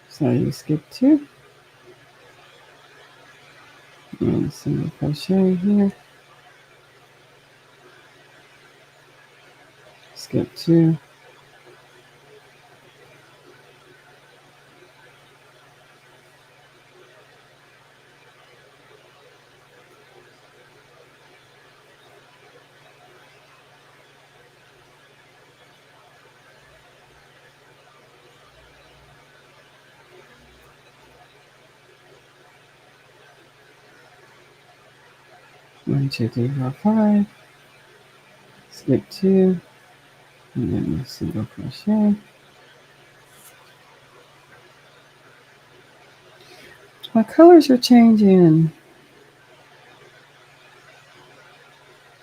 So you skip 2, and single crochet here, skip 2, one, two, three, four, 5, skip 2, and then single crochet. My colors are changing.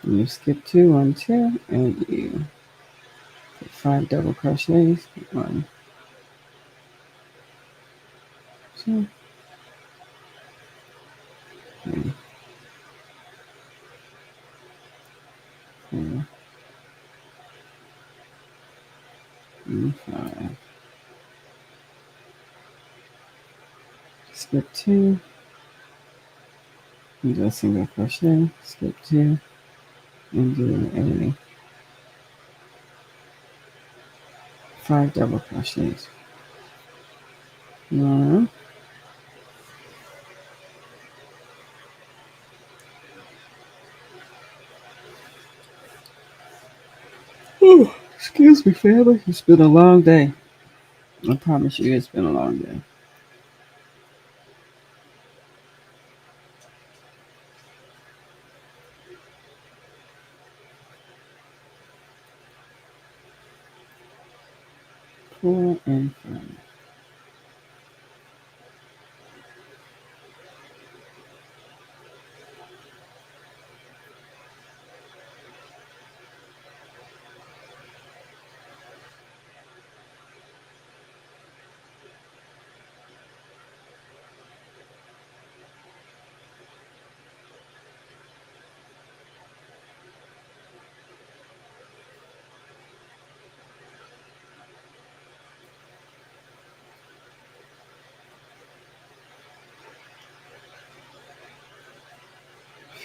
You skip 2, 1, 2, and you put 5 double crochets. 1, 2, 3, 4, and 5. Skip 2, and do a single crochet. Skip 2, and do a 5 double crochets. 1, oh, excuse me, family. It's been a long day. I promise you, it's been a long day. 4 and 5.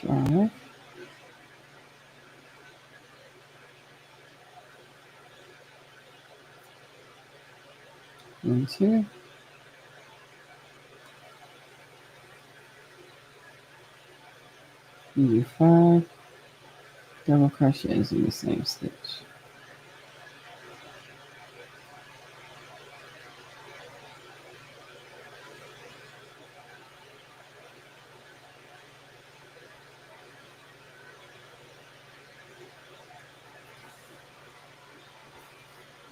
Five, one, 2, you do 5 double crochets in the same stitch.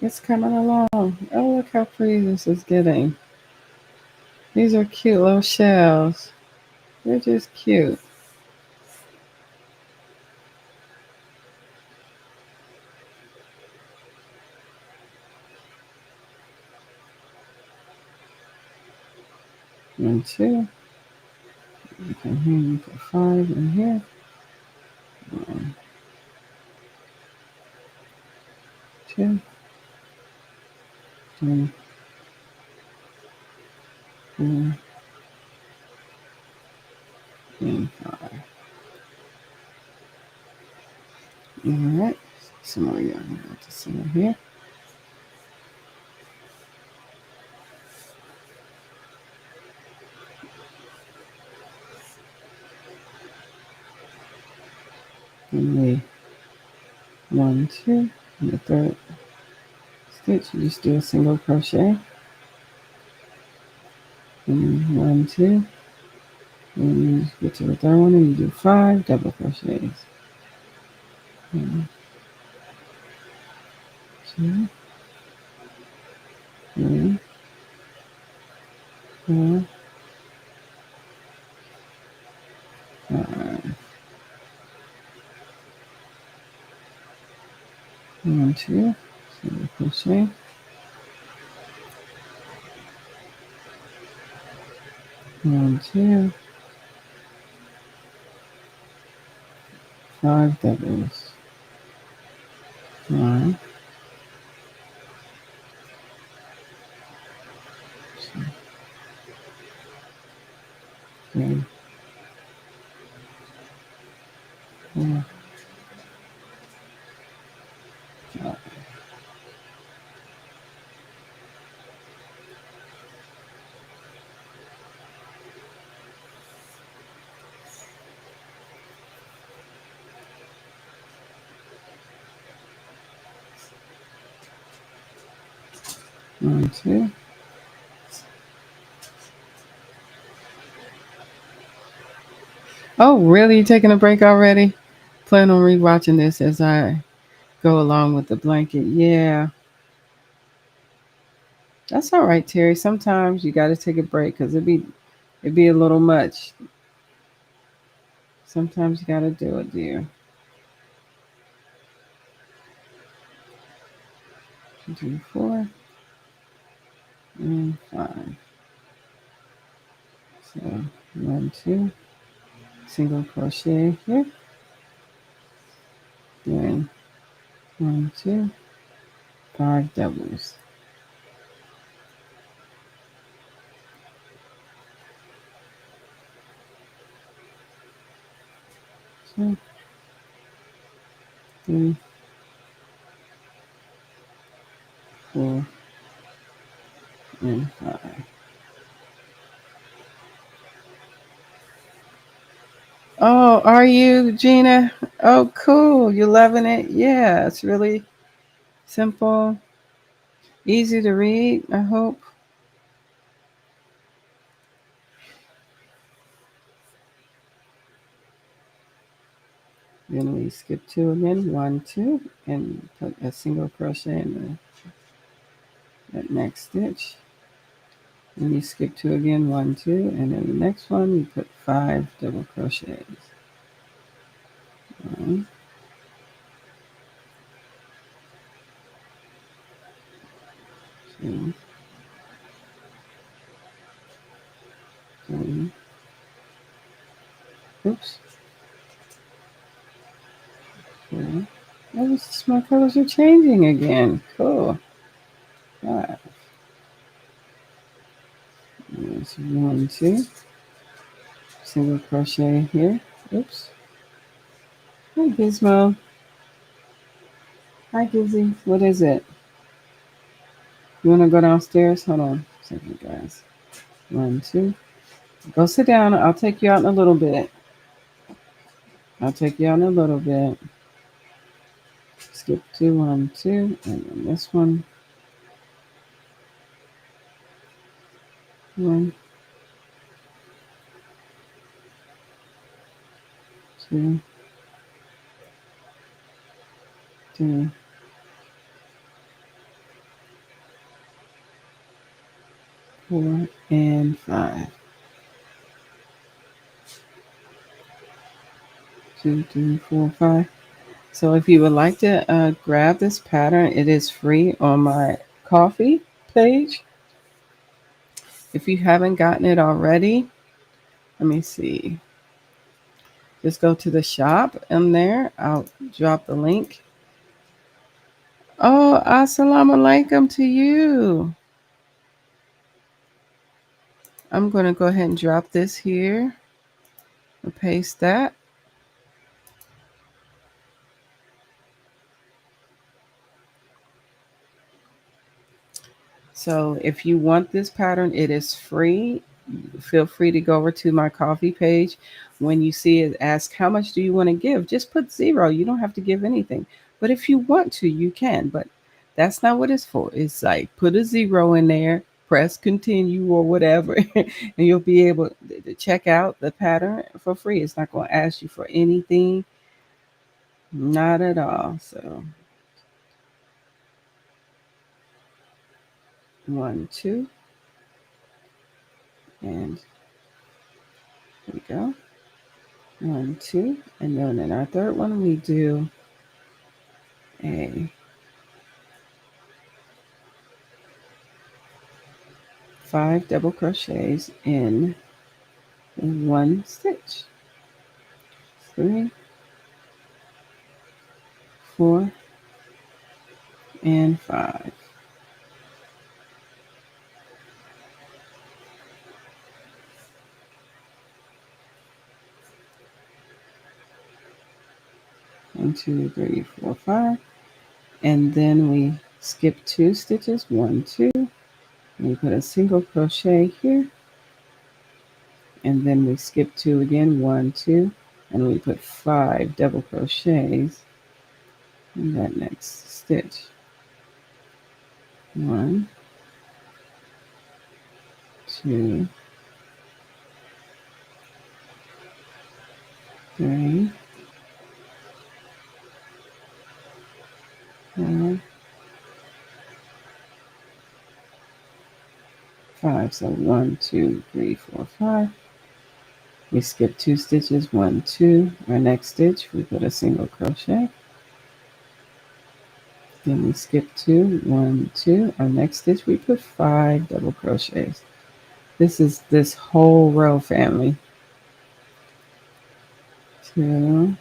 It's coming along. Oh, look how pretty this is getting. These are cute little shells. They're just cute. 1, 2. Okay, here you put 5 in here. 1, 2, 3, 4, and 5. All right. Some more yarn about the center here. And the 1, 2, and the third stitch, you just do a single crochet. And 1, 2, and you get to the third one and you do 5 double crochets. 1, 2, 3, 4, 5. 1, 2, single crochet. 1, 2, 5 doubles. 1, 2, 3, 4, 5. 1, 2. Oh, really? You taking a break already? Plan on rewatching this as I go along with the blanket. Yeah, that's all right, Terry. Sometimes you got to take a break because it'd be a little much. Sometimes you got to do it, dear. 2, 3, 4, and 5. So 1, 2, single crochet here. Then 1, 2, 5 doubles. So 3, 4, and 5. Oh, are you, Gina? Oh, cool. You loving it? Yeah, it's really simple, easy to read, I hope. Then we skip 2 again, 1, 2, and put a single crochet in that next stitch. And you skip 2 again, 1, 2, and then the next one you put 5 double crochets. 1, 2, 3, oops, 4. Oh, my colors are changing again. Cool. 5. There's 1, 2, single crochet here. Oops. Hi, Gizmo. Hi, Gizzy. What is it? You want to go downstairs? Hold on a second, guys. 1, 2. Go sit down. I'll take you out in a little bit. Skip 2, 1, 2, and then this one. 1, 2, 3, 4, and 5. 2, 3, 4, 5. So if you would like to grab this pattern, it is free on my coffee page. If you haven't gotten it already, let me see. Just go to the shop in there. I'll drop the link. Oh, assalamu alaikum to you. I'm going to go ahead and drop this here and paste that. So if you want this pattern, it is free. Feel free to go over to my coffee page. When you see it, ask how much do you want to give? Just put 0. You don't have to give anything. But if you want to, you can. But that's not what it's for. It's like put a 0 in there, press continue or whatever, and you'll be able to check out the pattern for free. It's not going to ask you for anything. Not at all. So 1, 2, and here we go. 1, 2, and then in our third one we do a 5 double crochets in 1 stitch. 3, 4, and 5. One, 2, 3, 4, 5, and then we skip 2 stitches. 1, 2, and we put a single crochet here, and then we skip 2 again. 1, 2, and we put 5 double crochets in that next stitch. 1, 2, 3, 4, 5. So 1, 2, 3, 4, 5. We skip 2 stitches. 1, 2. Our next stitch, we put a single crochet. Then we skip 2. 1, 2. Our next stitch, we put 5 double crochets. This is this whole row, family. 2,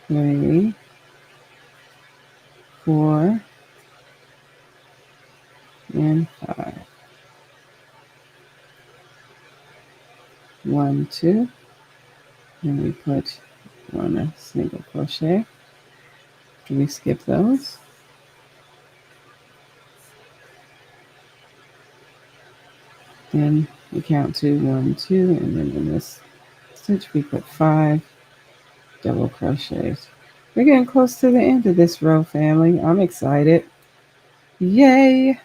3, 4, and 5. 1, 2, and we put one single crochet. We skip those. Then we count to 1, 2, and then in this stitch we put 5 double crochets. We're getting close to the end of this row, family. I'm excited. Yay!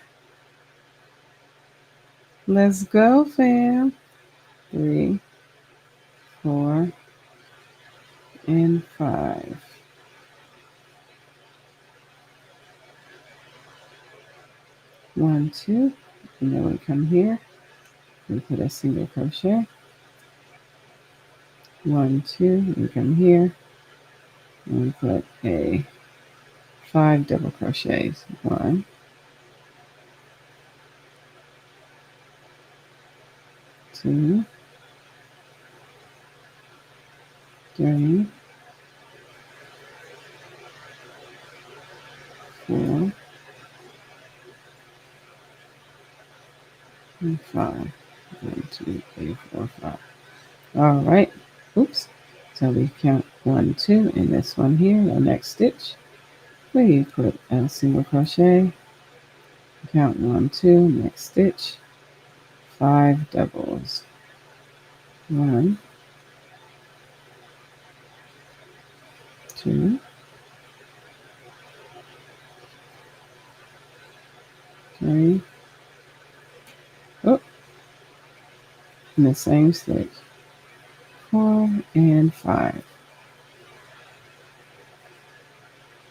Let's go, fam. 3, 4, and 5. 1, 2, and then we come here. We put a single crochet. 1, 2, we come here, and we put a 5 double crochets. 1, 2, 3, 4, and 5. 1, 2, 3, 4, 5. All right. Oops. So we count 1, 2 in this one here. The next stitch, we put a single crochet. Count 1, 2. Next stitch, 5 doubles. 1, 2, 3. Oh, in the same stitch. 4 and 5.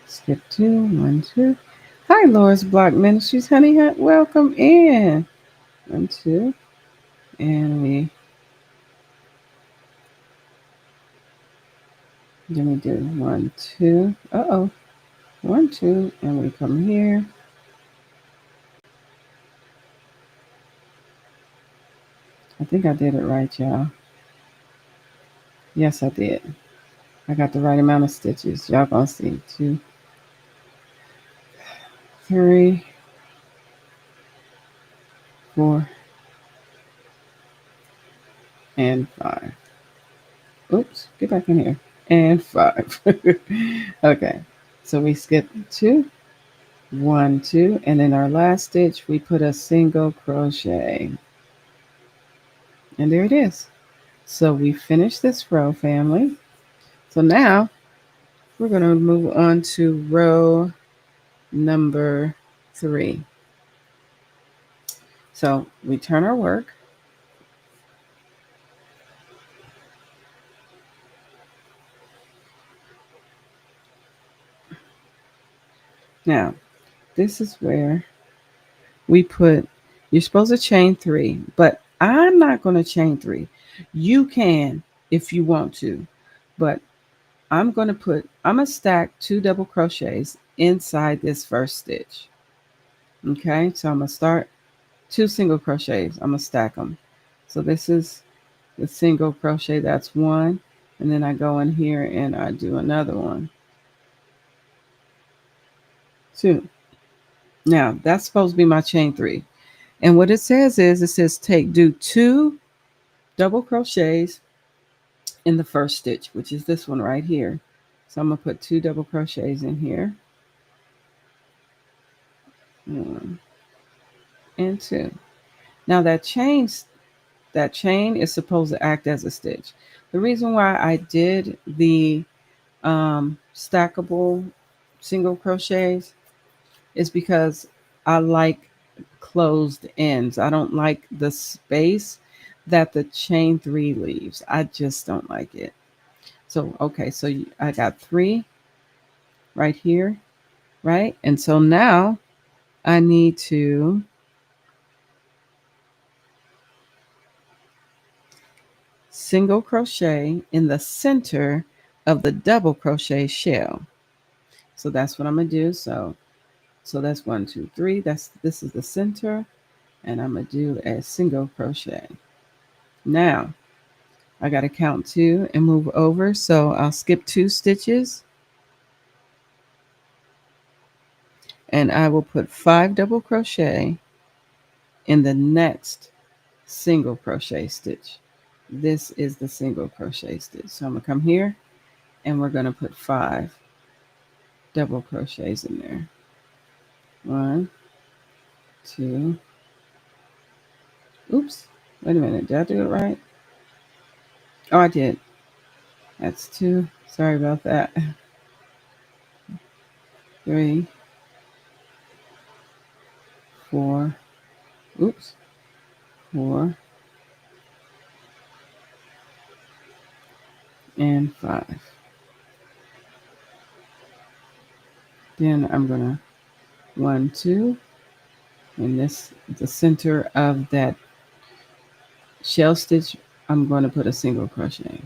Skip 2, 1, 2. Hi, Laura's Block Ministries, honey. Welcome in. 1, 2, and then we do 1, 2. 1, 2, and we come here. I think I did it right, y'all. Yes, I did. I got the right amount of stitches. Y'all gonna see. 2, 3, 4, and 5. Oops, get back in here. And 5. Okay, so we skipped 2, 1, 2, and in our last stitch we put a single crochet. And there it is. So we finished this row, family. So now we're going to move on to row number 3. So we turn our work. Now, this is where we put, you're supposed to chain 3, but I'm not going to chain 3. You can if you want to, but I'm going to stack 2 double crochets inside this first stitch. Okay, so I'm going to start 2 single crochets. I'm going to stack them. So this is the single crochet, that's 1, and then I go in here and I do another one, 2. Now that's supposed to be my chain 3, and what it says is do 2 double crochets in the first stitch, which is this one right here. So I'm gonna put 2 double crochets in here, 1 and 2. Now that chain is supposed to act as a stitch. The reason why I did the stackable single crochets is because I like closed ends. I don't like the space that the chain 3 leaves. I just don't like it. So, okay, so I got 3 right here, right? And so now I need to single crochet in the center of the double crochet shell. So that's what I'm gonna do. So that's 1, 2, 3. This is the center, and I'm gonna do a single crochet. Now I got to count 2 and move over. So I'll skip 2 stitches, and I will put 5 double crochet in the next single crochet stitch. This is the single crochet stitch. So I'm going to come here and we're going to put 5 double crochets in there. 1, 2. Oops. Wait a minute. Did I do it right? Oh, I did. That's 2. Sorry about that. 3, 4. Oops. 4 and 5. Then I'm going to 1, 2, and this the center of that shell stitch. I'm going to put a single crochet.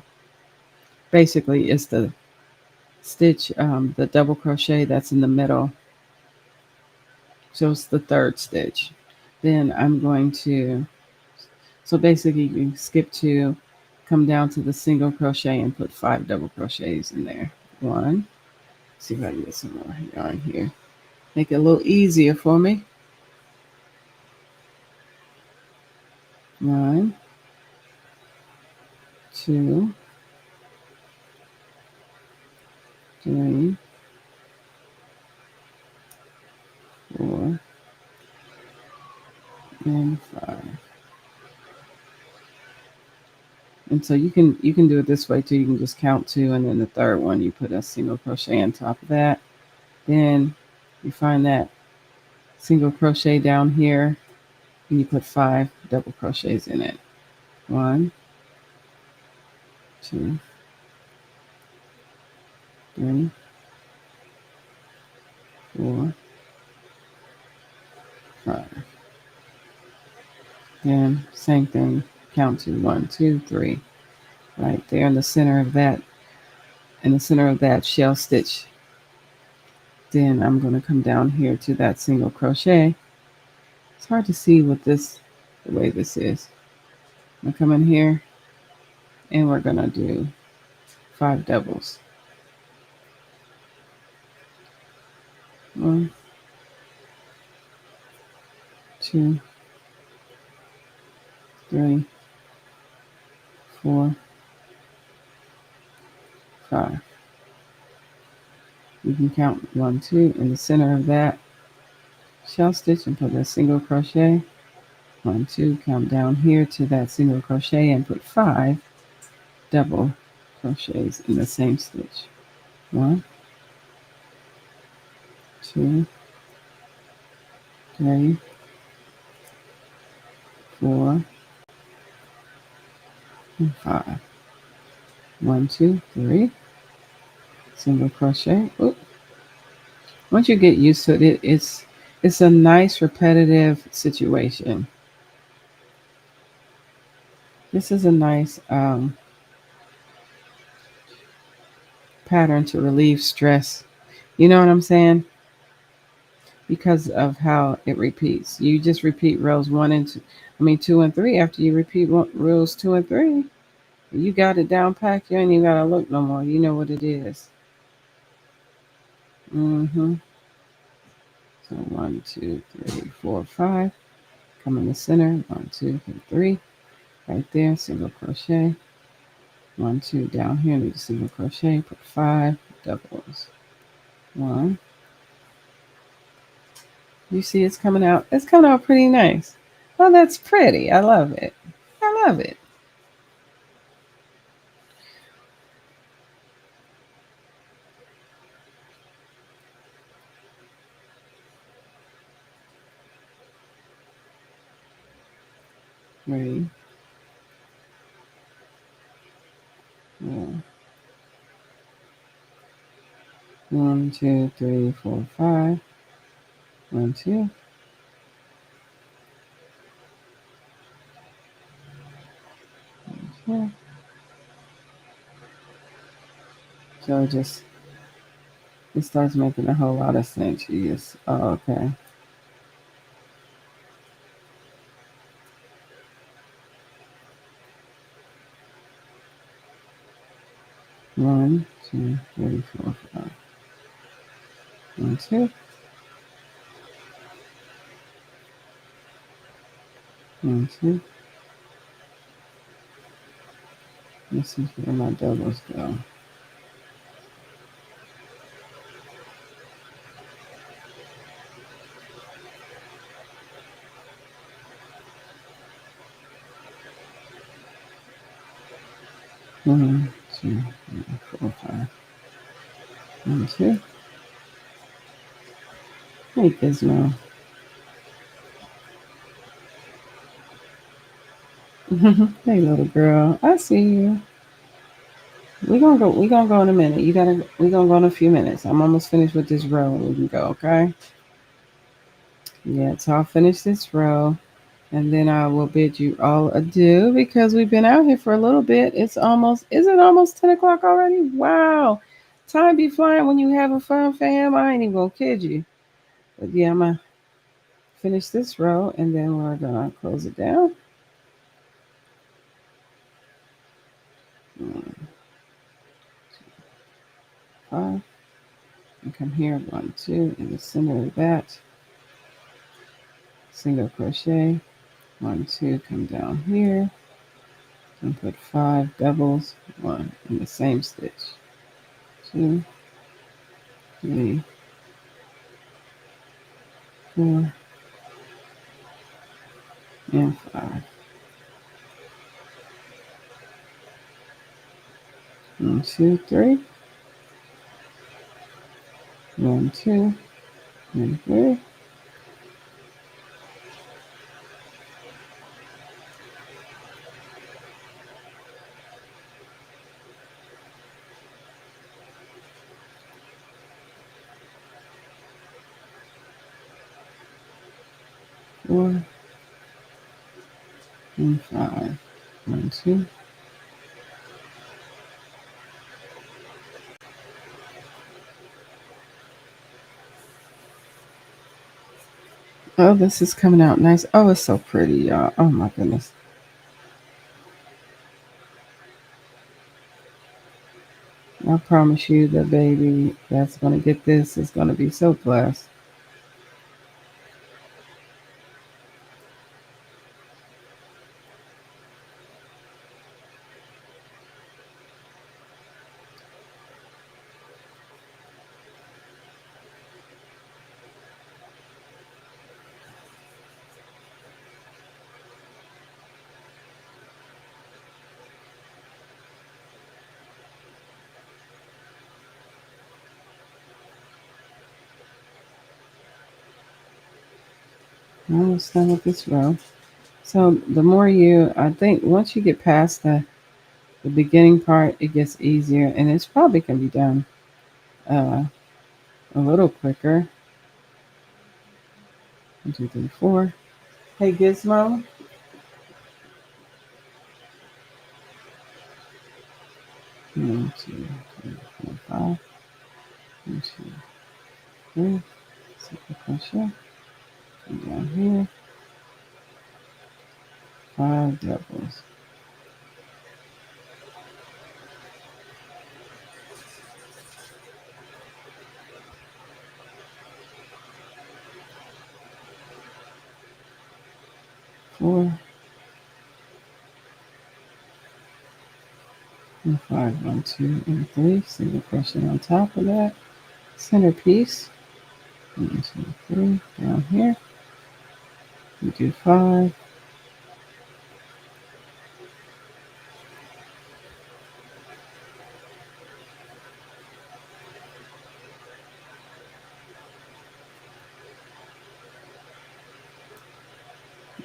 Basically, it's the stitch, the double crochet that's in the middle. So it's the 3rd stitch. Then I'm going to, so basically you skip 2, come down to the single crochet and put 5 double crochets in there. 1. See if I can get some more yarn here. Make it a little easier for me. 1, 2, 3, 4, and 5. And so you can do it this way too. You can just count 2, and then the 3rd one you put a single crochet on top of that. Then you find that single crochet down here and you put 5 double crochets in it. 1, 2, 3, 4, 5. Then same thing, count to 1, 2, 3. Right there in the center of that shell stitch. Then I'm going to come down here to that single crochet. It's hard to see with the way this is. I'm gonna come in here and we're gonna do 5 doubles. 1, 2, 3, 4, 5. You can count 1, 2 in the center of that shell stitch and put a single crochet. 1, 2, count down here to that single crochet and put 5 double crochets in the same stitch. 1, 2, 3, 4, and 5. 1, 2, 3, single crochet. Oop. Once you get used to it, it's a nice repetitive situation. This is a nice pattern to relieve stress. You know what I'm saying? Because of how it repeats. You just repeat rows 1 and 2. I mean 2 and 3. After you repeat rows 2 and 3, you got it down packed. You ain't even gotta look no more. You know what it is. Mm-hmm. So 1, 2, 3, 4, 5. Come in the center. 1, 2, 3. Right there, single crochet. 1, 2 down here. Need a single crochet. Put 5 doubles. 1. You see, it's coming out. It's coming out pretty nice. Oh, that's pretty. I love it. I love it. Three. Yeah. 1, 2, 3, 4, 5. 1, 2. Yeah. So it starts making a whole lot of sense. You just, oh, okay. 1, 2, 3, 4, 5. 1, 2. 1, 2. This is where my doubles go. 1, 2, 3, 4, 5. 1, 2. Hey, Gizmo. Hey, little girl. I see you. We're gonna go. We're gonna go in a minute. You gotta. We're gonna go in a few minutes. I'm almost finished with this row, and we can go. Okay. Yeah. So I'll finish this row, and then I will bid you all adieu because we've been out here for a little bit. It's almost. Is it almost 10 o'clock already? Wow. Time be flying when you having fun, fam. I ain't even gonna kid you. But yeah, I'm gonna finish this row, and then we're gonna close it down. 1, 5. And come here. 1, 2 in the center of that. Single crochet. 1, 2, come down here and put 5 doubles, 1 in the same stitch. 2, 3, 4, and 5. 1, 2, 3. 1, 2, and 3. 4, and 5. 1, 2. Oh, this is coming out nice. Oh, it's so pretty, y'all. Oh my goodness. I promise you, the baby that's going to get this is going to be so blessed. I'm almost done with this row. So the more I think once you get past the beginning part, it gets easier, and it's probably can be done uh, a little quicker. 1, 2, 3, 4. Hey Gizmo. 1, 2, 3, 4, 5. 1, 2, 3. Single crochet. Come down here. 5 doubles. 4 and 5. 1, 2, and 3. Single crochet on top of that. Center piece. 1, 2, 3. Down here. We do 5.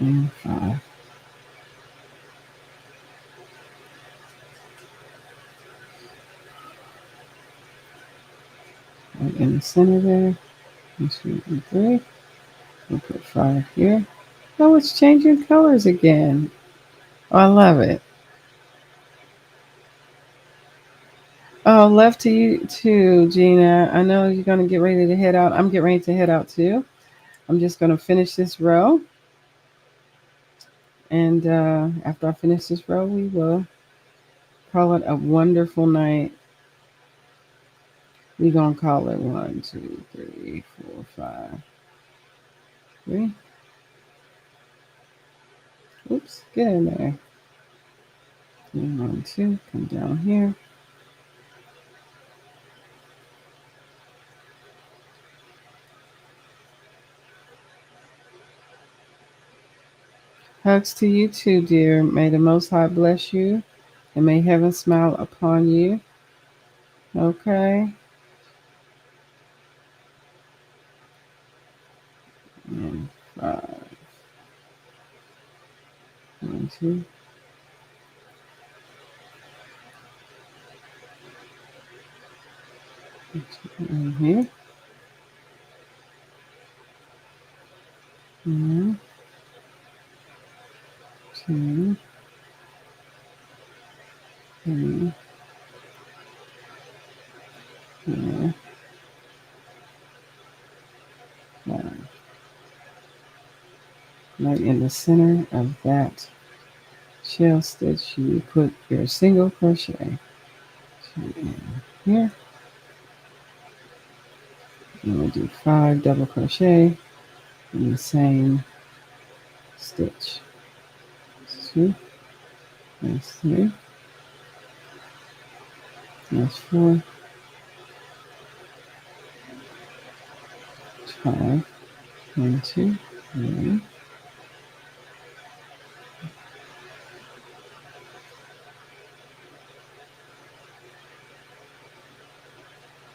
And 5. Right in the center there. 1, 2, and 3. We'll put 5 here. Oh, it's changing colors again. Oh, I love it. Oh, love to you too, Gina. I know you're going to get ready to head out. I'm getting ready to head out too. I'm just going to finish this row. And after I finish this row, we will call it a wonderful night. We're going to call it 1, 2, 3, 4, 5. 3. Oops, get in there. 1, 2, come down here. Hugs to you too, dear. May the Most High bless you, and may heaven smile upon you. Okay. And 5. 1, 2. In here. 1, 2, 3, 4, 5. Right in the center of that shell stitch, you put your single crochet. So in here, and we'll do 5 double crochet in the same stitch. That's 2, that's 3, that's 4, 5, 1, 2, 3,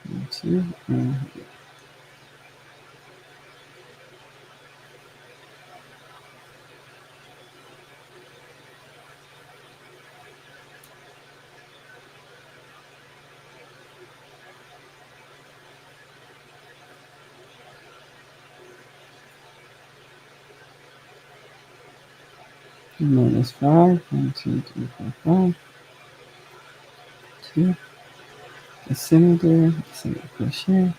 1, 2, and then it's 5, 1, 2, 3, 4, 5, 2, the center there, single crochet,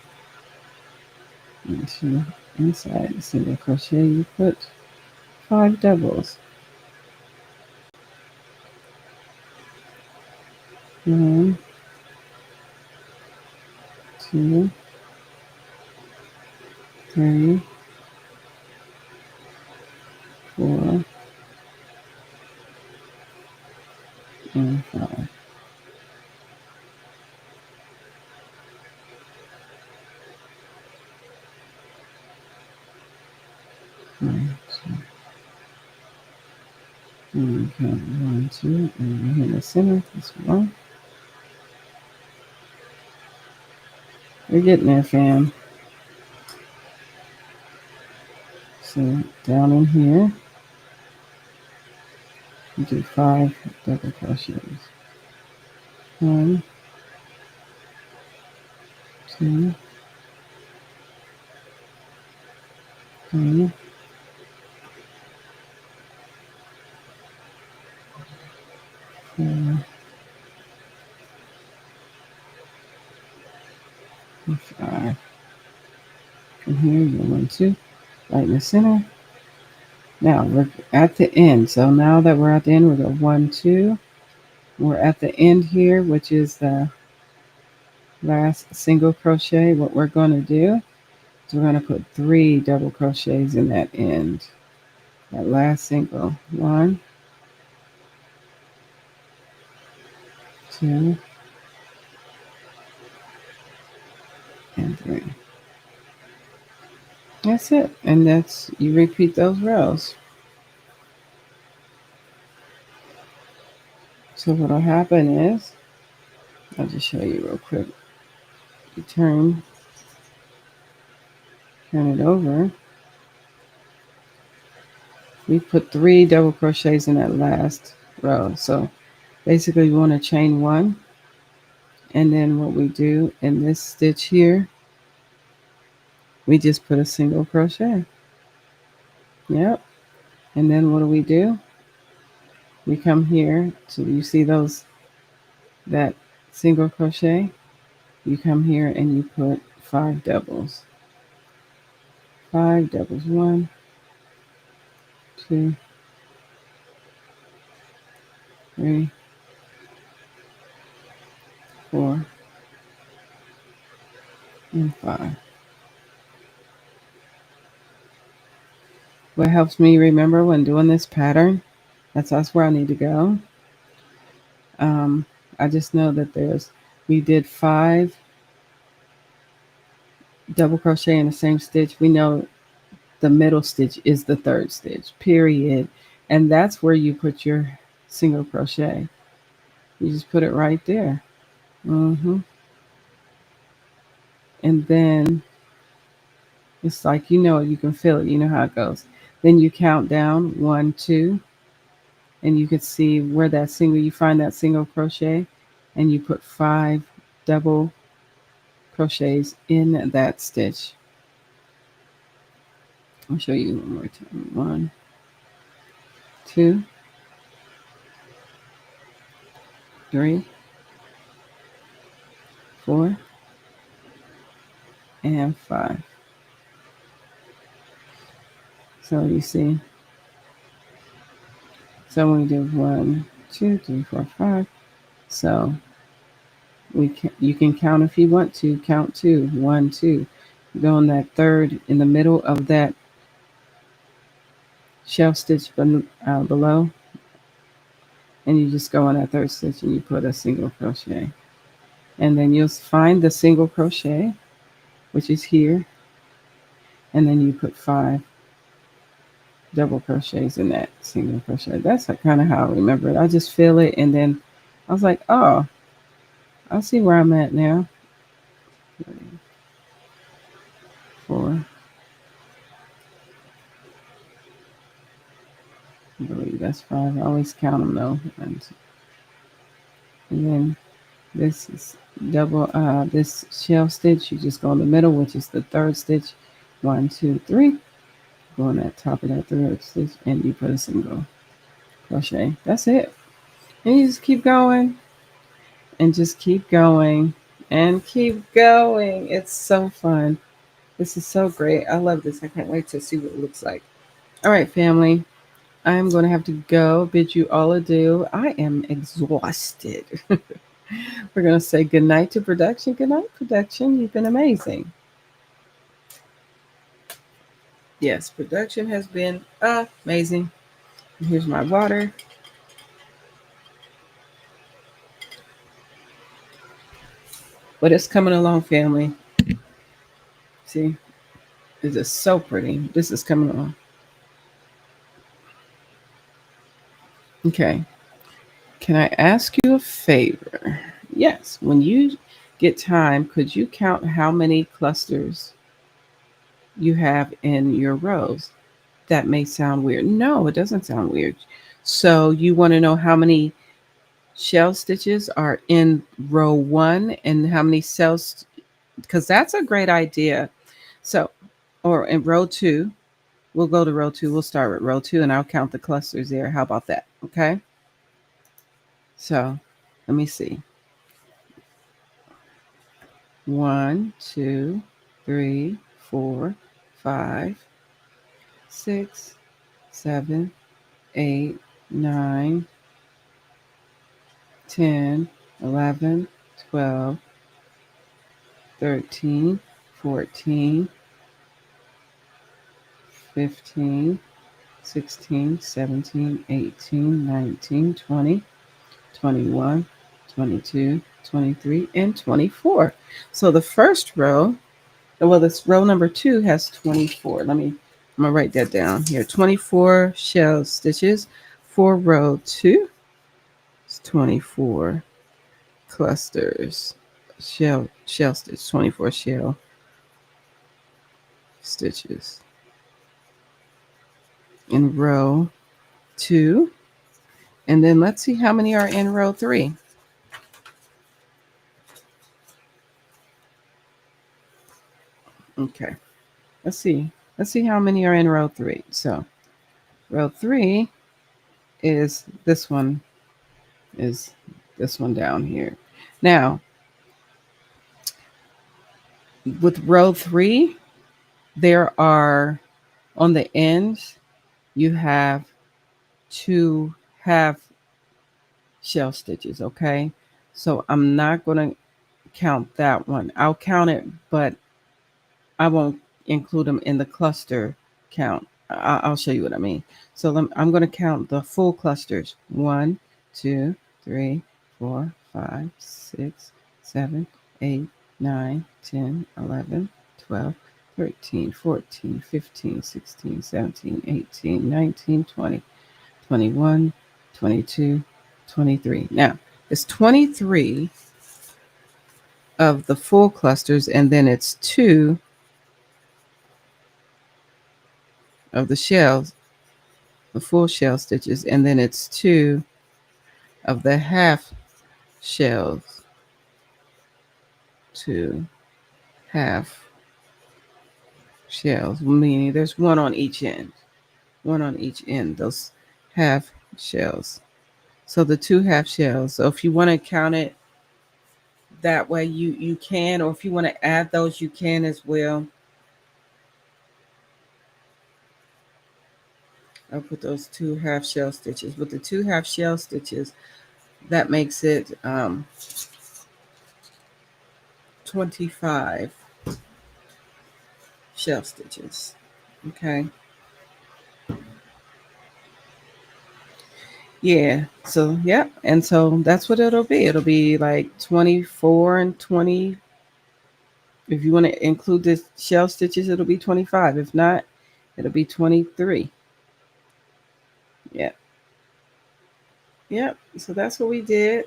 and 2 inside the single crochet, you put 5 doubles. 1, 2, 3, 4, and 5. One, two, and count 1, 2, and right here in the center, this 1. We're getting there, fam. So down in here, we do 5 double crochets. 1, 2, 3, 4, and 5. From here, you go 1, 2, right in the center. Now we're at the end. So now that we're at the end, we go 1, 2. We're at the end here, which is the last single crochet. What we're going to do is we're going to put 3 double crochets in that end. That last single. 1, 2, and 3. That's it. And that's, you repeat those rows. So what'll happen is, I'll just show you real quick. You turn it over. We put 3 double crochets in that last row. So basically we want to chain 1. And then what we do in this stitch here, we just put a single crochet. Yep. And then what do? We come here to, you see that single crochet? You come here and you put 5 doubles. 5 doubles. 1, 2, 3, 4, and 5. What helps me remember when doing this pattern, that's where I need to go. I just know that we did 5 double crochet in the same stitch. We know the middle stitch is the 3rd stitch, period. And that's where you put your single crochet. You just put it right there. And then it's like, you can feel it. You know how it goes. Then you count down 1, 2, and you can see where you find that single crochet, and you put 5 double crochets in that stitch. I'll show you one more time. 1, 2, 3, 4, and 5. So you see. So we do 1, 2, 3, 4, 5. So you can count if you want to. Count 2. 1, 2. Go on that 3rd in the middle of that shelf stitch below, and you just go on that 3rd stitch and you put a single crochet, and then you'll find the single crochet, which is here, and then you put 5 double crochets in that single crochet. That's kind of how I remember it. I just feel it, and then I was like, oh, I see where I'm at now. 3, 4, I believe that's 5. I always count them though. And then this is this shell stitch. You just go in the middle, which is the 3rd stitch. 1, 2, 3. Go on that top of that 3rd stitch, and you put a single crochet. That's it. And you just keep going, and just keep going, and keep going. It's so fun. This is so great. I love this. I can't wait to see what it looks like. All right, family. I'm going to have to go. Bid you all adieu. I am exhausted. We're going to say good night to production. Good night, production. You've been amazing. Yes, production has been amazing. Here's my water. But it's coming along, family. See, it's just so pretty. This is coming along. Okay. Can I ask you a favor? Yes. When you get time, could you count how many clusters you have in your rows? That may sound weird. No, it doesn't sound weird. So you want to know how many shell stitches are in row one and how many cells, because that's a great idea. So, or in row two, we'll go to row two. We'll start with row two and I'll count the clusters there. How about that? Okay. So let me see. 1, 2, 3, 4, 5, 6, 7, 8, 9, 10, 11, 12, 13, 14, 15, 16, 17, 18, 19, 20, 21, 22, 23, and 24. So the first row, well, this row number 2 has 24. I'm going to write that down here. 24 shell stitches for row 2. It's 24 clusters. Shell stitch, 24 shell stitches in row 2. And then let's see how many are in row 3. Okay. Let's see. Let's see how many are in row 3. So row 3 is this one down here. Now, with row 3, there are on the ends, you have 2 half shell stitches, okay? So I'm not going to count that one. I'll count it, but I won't include them in the cluster count. I'll show you what I mean. So I'm going to count the full clusters. 1, 2, 3, 4, 5, 6, 7, 8, 9, 10, 11, 12, 13, 14, 15, 16, 17, 18, 19, 20, 21, 22, 23. Now, it's 23 of the full clusters, and then it's 2 of the shells, the full shell stitches, and then it's 2 of the half shells, 2 half shells, meaning there's one on each end, those half shells. So the 2 half shells. So if you want to count it that way, you can, or if you want to add those, you can as well. I'll put those 2 half shell stitches. With the 2 half shell stitches, that makes it 25 shell stitches. Okay. Yeah. So, yeah. And so that's what it'll be. It'll be like 24 and 20. If you want to include the shell stitches, it'll be 25. If not, it'll be 23. Yeah. Yep. So that's what we did.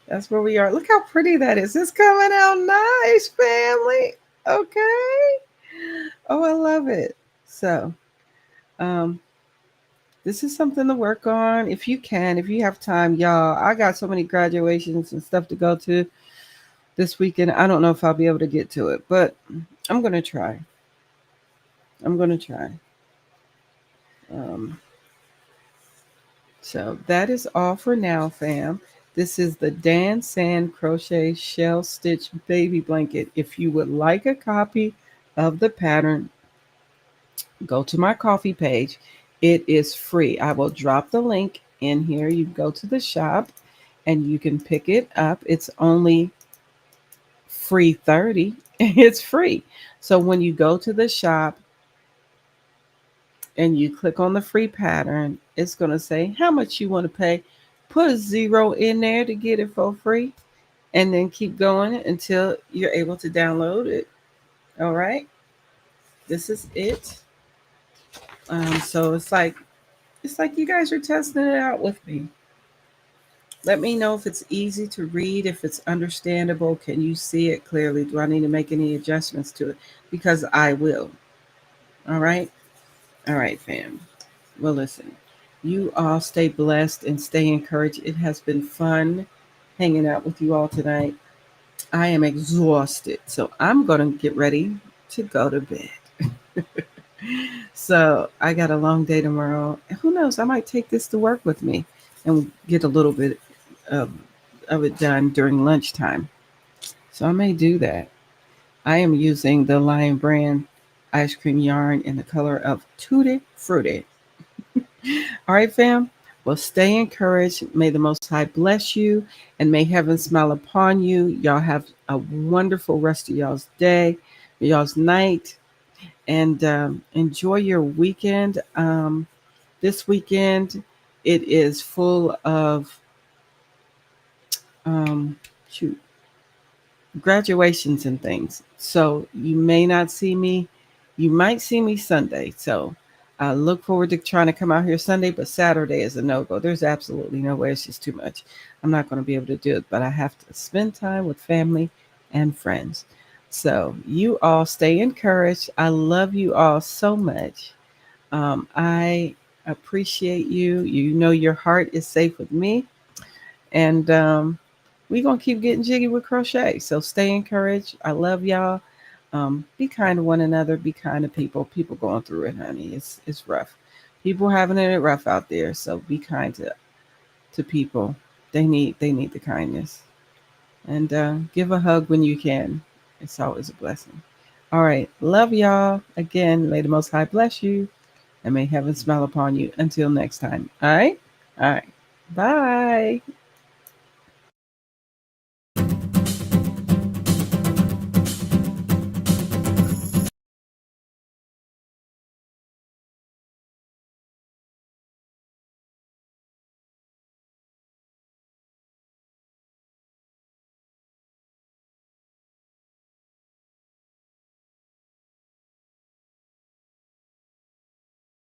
That's where we are. Look how pretty that is. It's coming out nice, family. Okay. Oh, I love it. So, um, this is something to work on if you can, if you have time, y'all. I got so many graduations and stuff to go to this weekend. I don't know if I'll be able to get to it, but I'm going to try. Um, so that is all for now, fam. This is the Dan Sand Crochet Shell Stitch Baby Blanket. If you would like a copy of the pattern, go to my coffee page. It is free. I will drop the link in here. You go to the shop and you can pick it up. It's only free 30. It's free. So when you go to the shop and you click on the free pattern, it's going to say how much you want to pay. Put a zero in there to get it for free, and then keep going until you're able to download it. All right, this is it. So it's like you guys are testing it out with me. Let me know if it's easy to read, if it's understandable. Can you see it clearly? Do I need to make any adjustments to it? Because I will. All right. All right, fam. Well, listen, you all stay blessed and stay encouraged. It has been fun hanging out with you all tonight. I am exhausted, so I'm going to get ready to go to bed. So I got a long day tomorrow. Who knows? I might take this to work with me and get a little bit of, of it done during lunchtime. So I may do that. I am using the Lion Brand ice cream yarn in the color of Tutti Frutti. All right, fam. Well, stay encouraged. May the Most High bless you and may heaven smile upon you. Y'all have a wonderful rest of y'all's day, y'all's night, and enjoy your weekend. This weekend, it is full of, um, shoot, graduations and things. So you may not see me. You might see me Sunday. So I look forward to trying to come out here Sunday, but Saturday is a no go. There's absolutely no way. It's just too much. I'm not going to be able to do it, but I have to spend time with family and friends. So you all stay encouraged. I love you all so much. I appreciate you. You know your heart is safe with me. And we're going to keep getting jiggy with crochet. So stay encouraged. I love y'all. Be kind to one another. Be kind to people. People going through it, honey. It's rough. People having it rough out there. So be kind to people. They need the kindness. And give a hug when you can. It's always a blessing. All right. Love y'all. Again, may the Most High bless you and may heaven smile upon you. Until next time. All right. All right. Bye.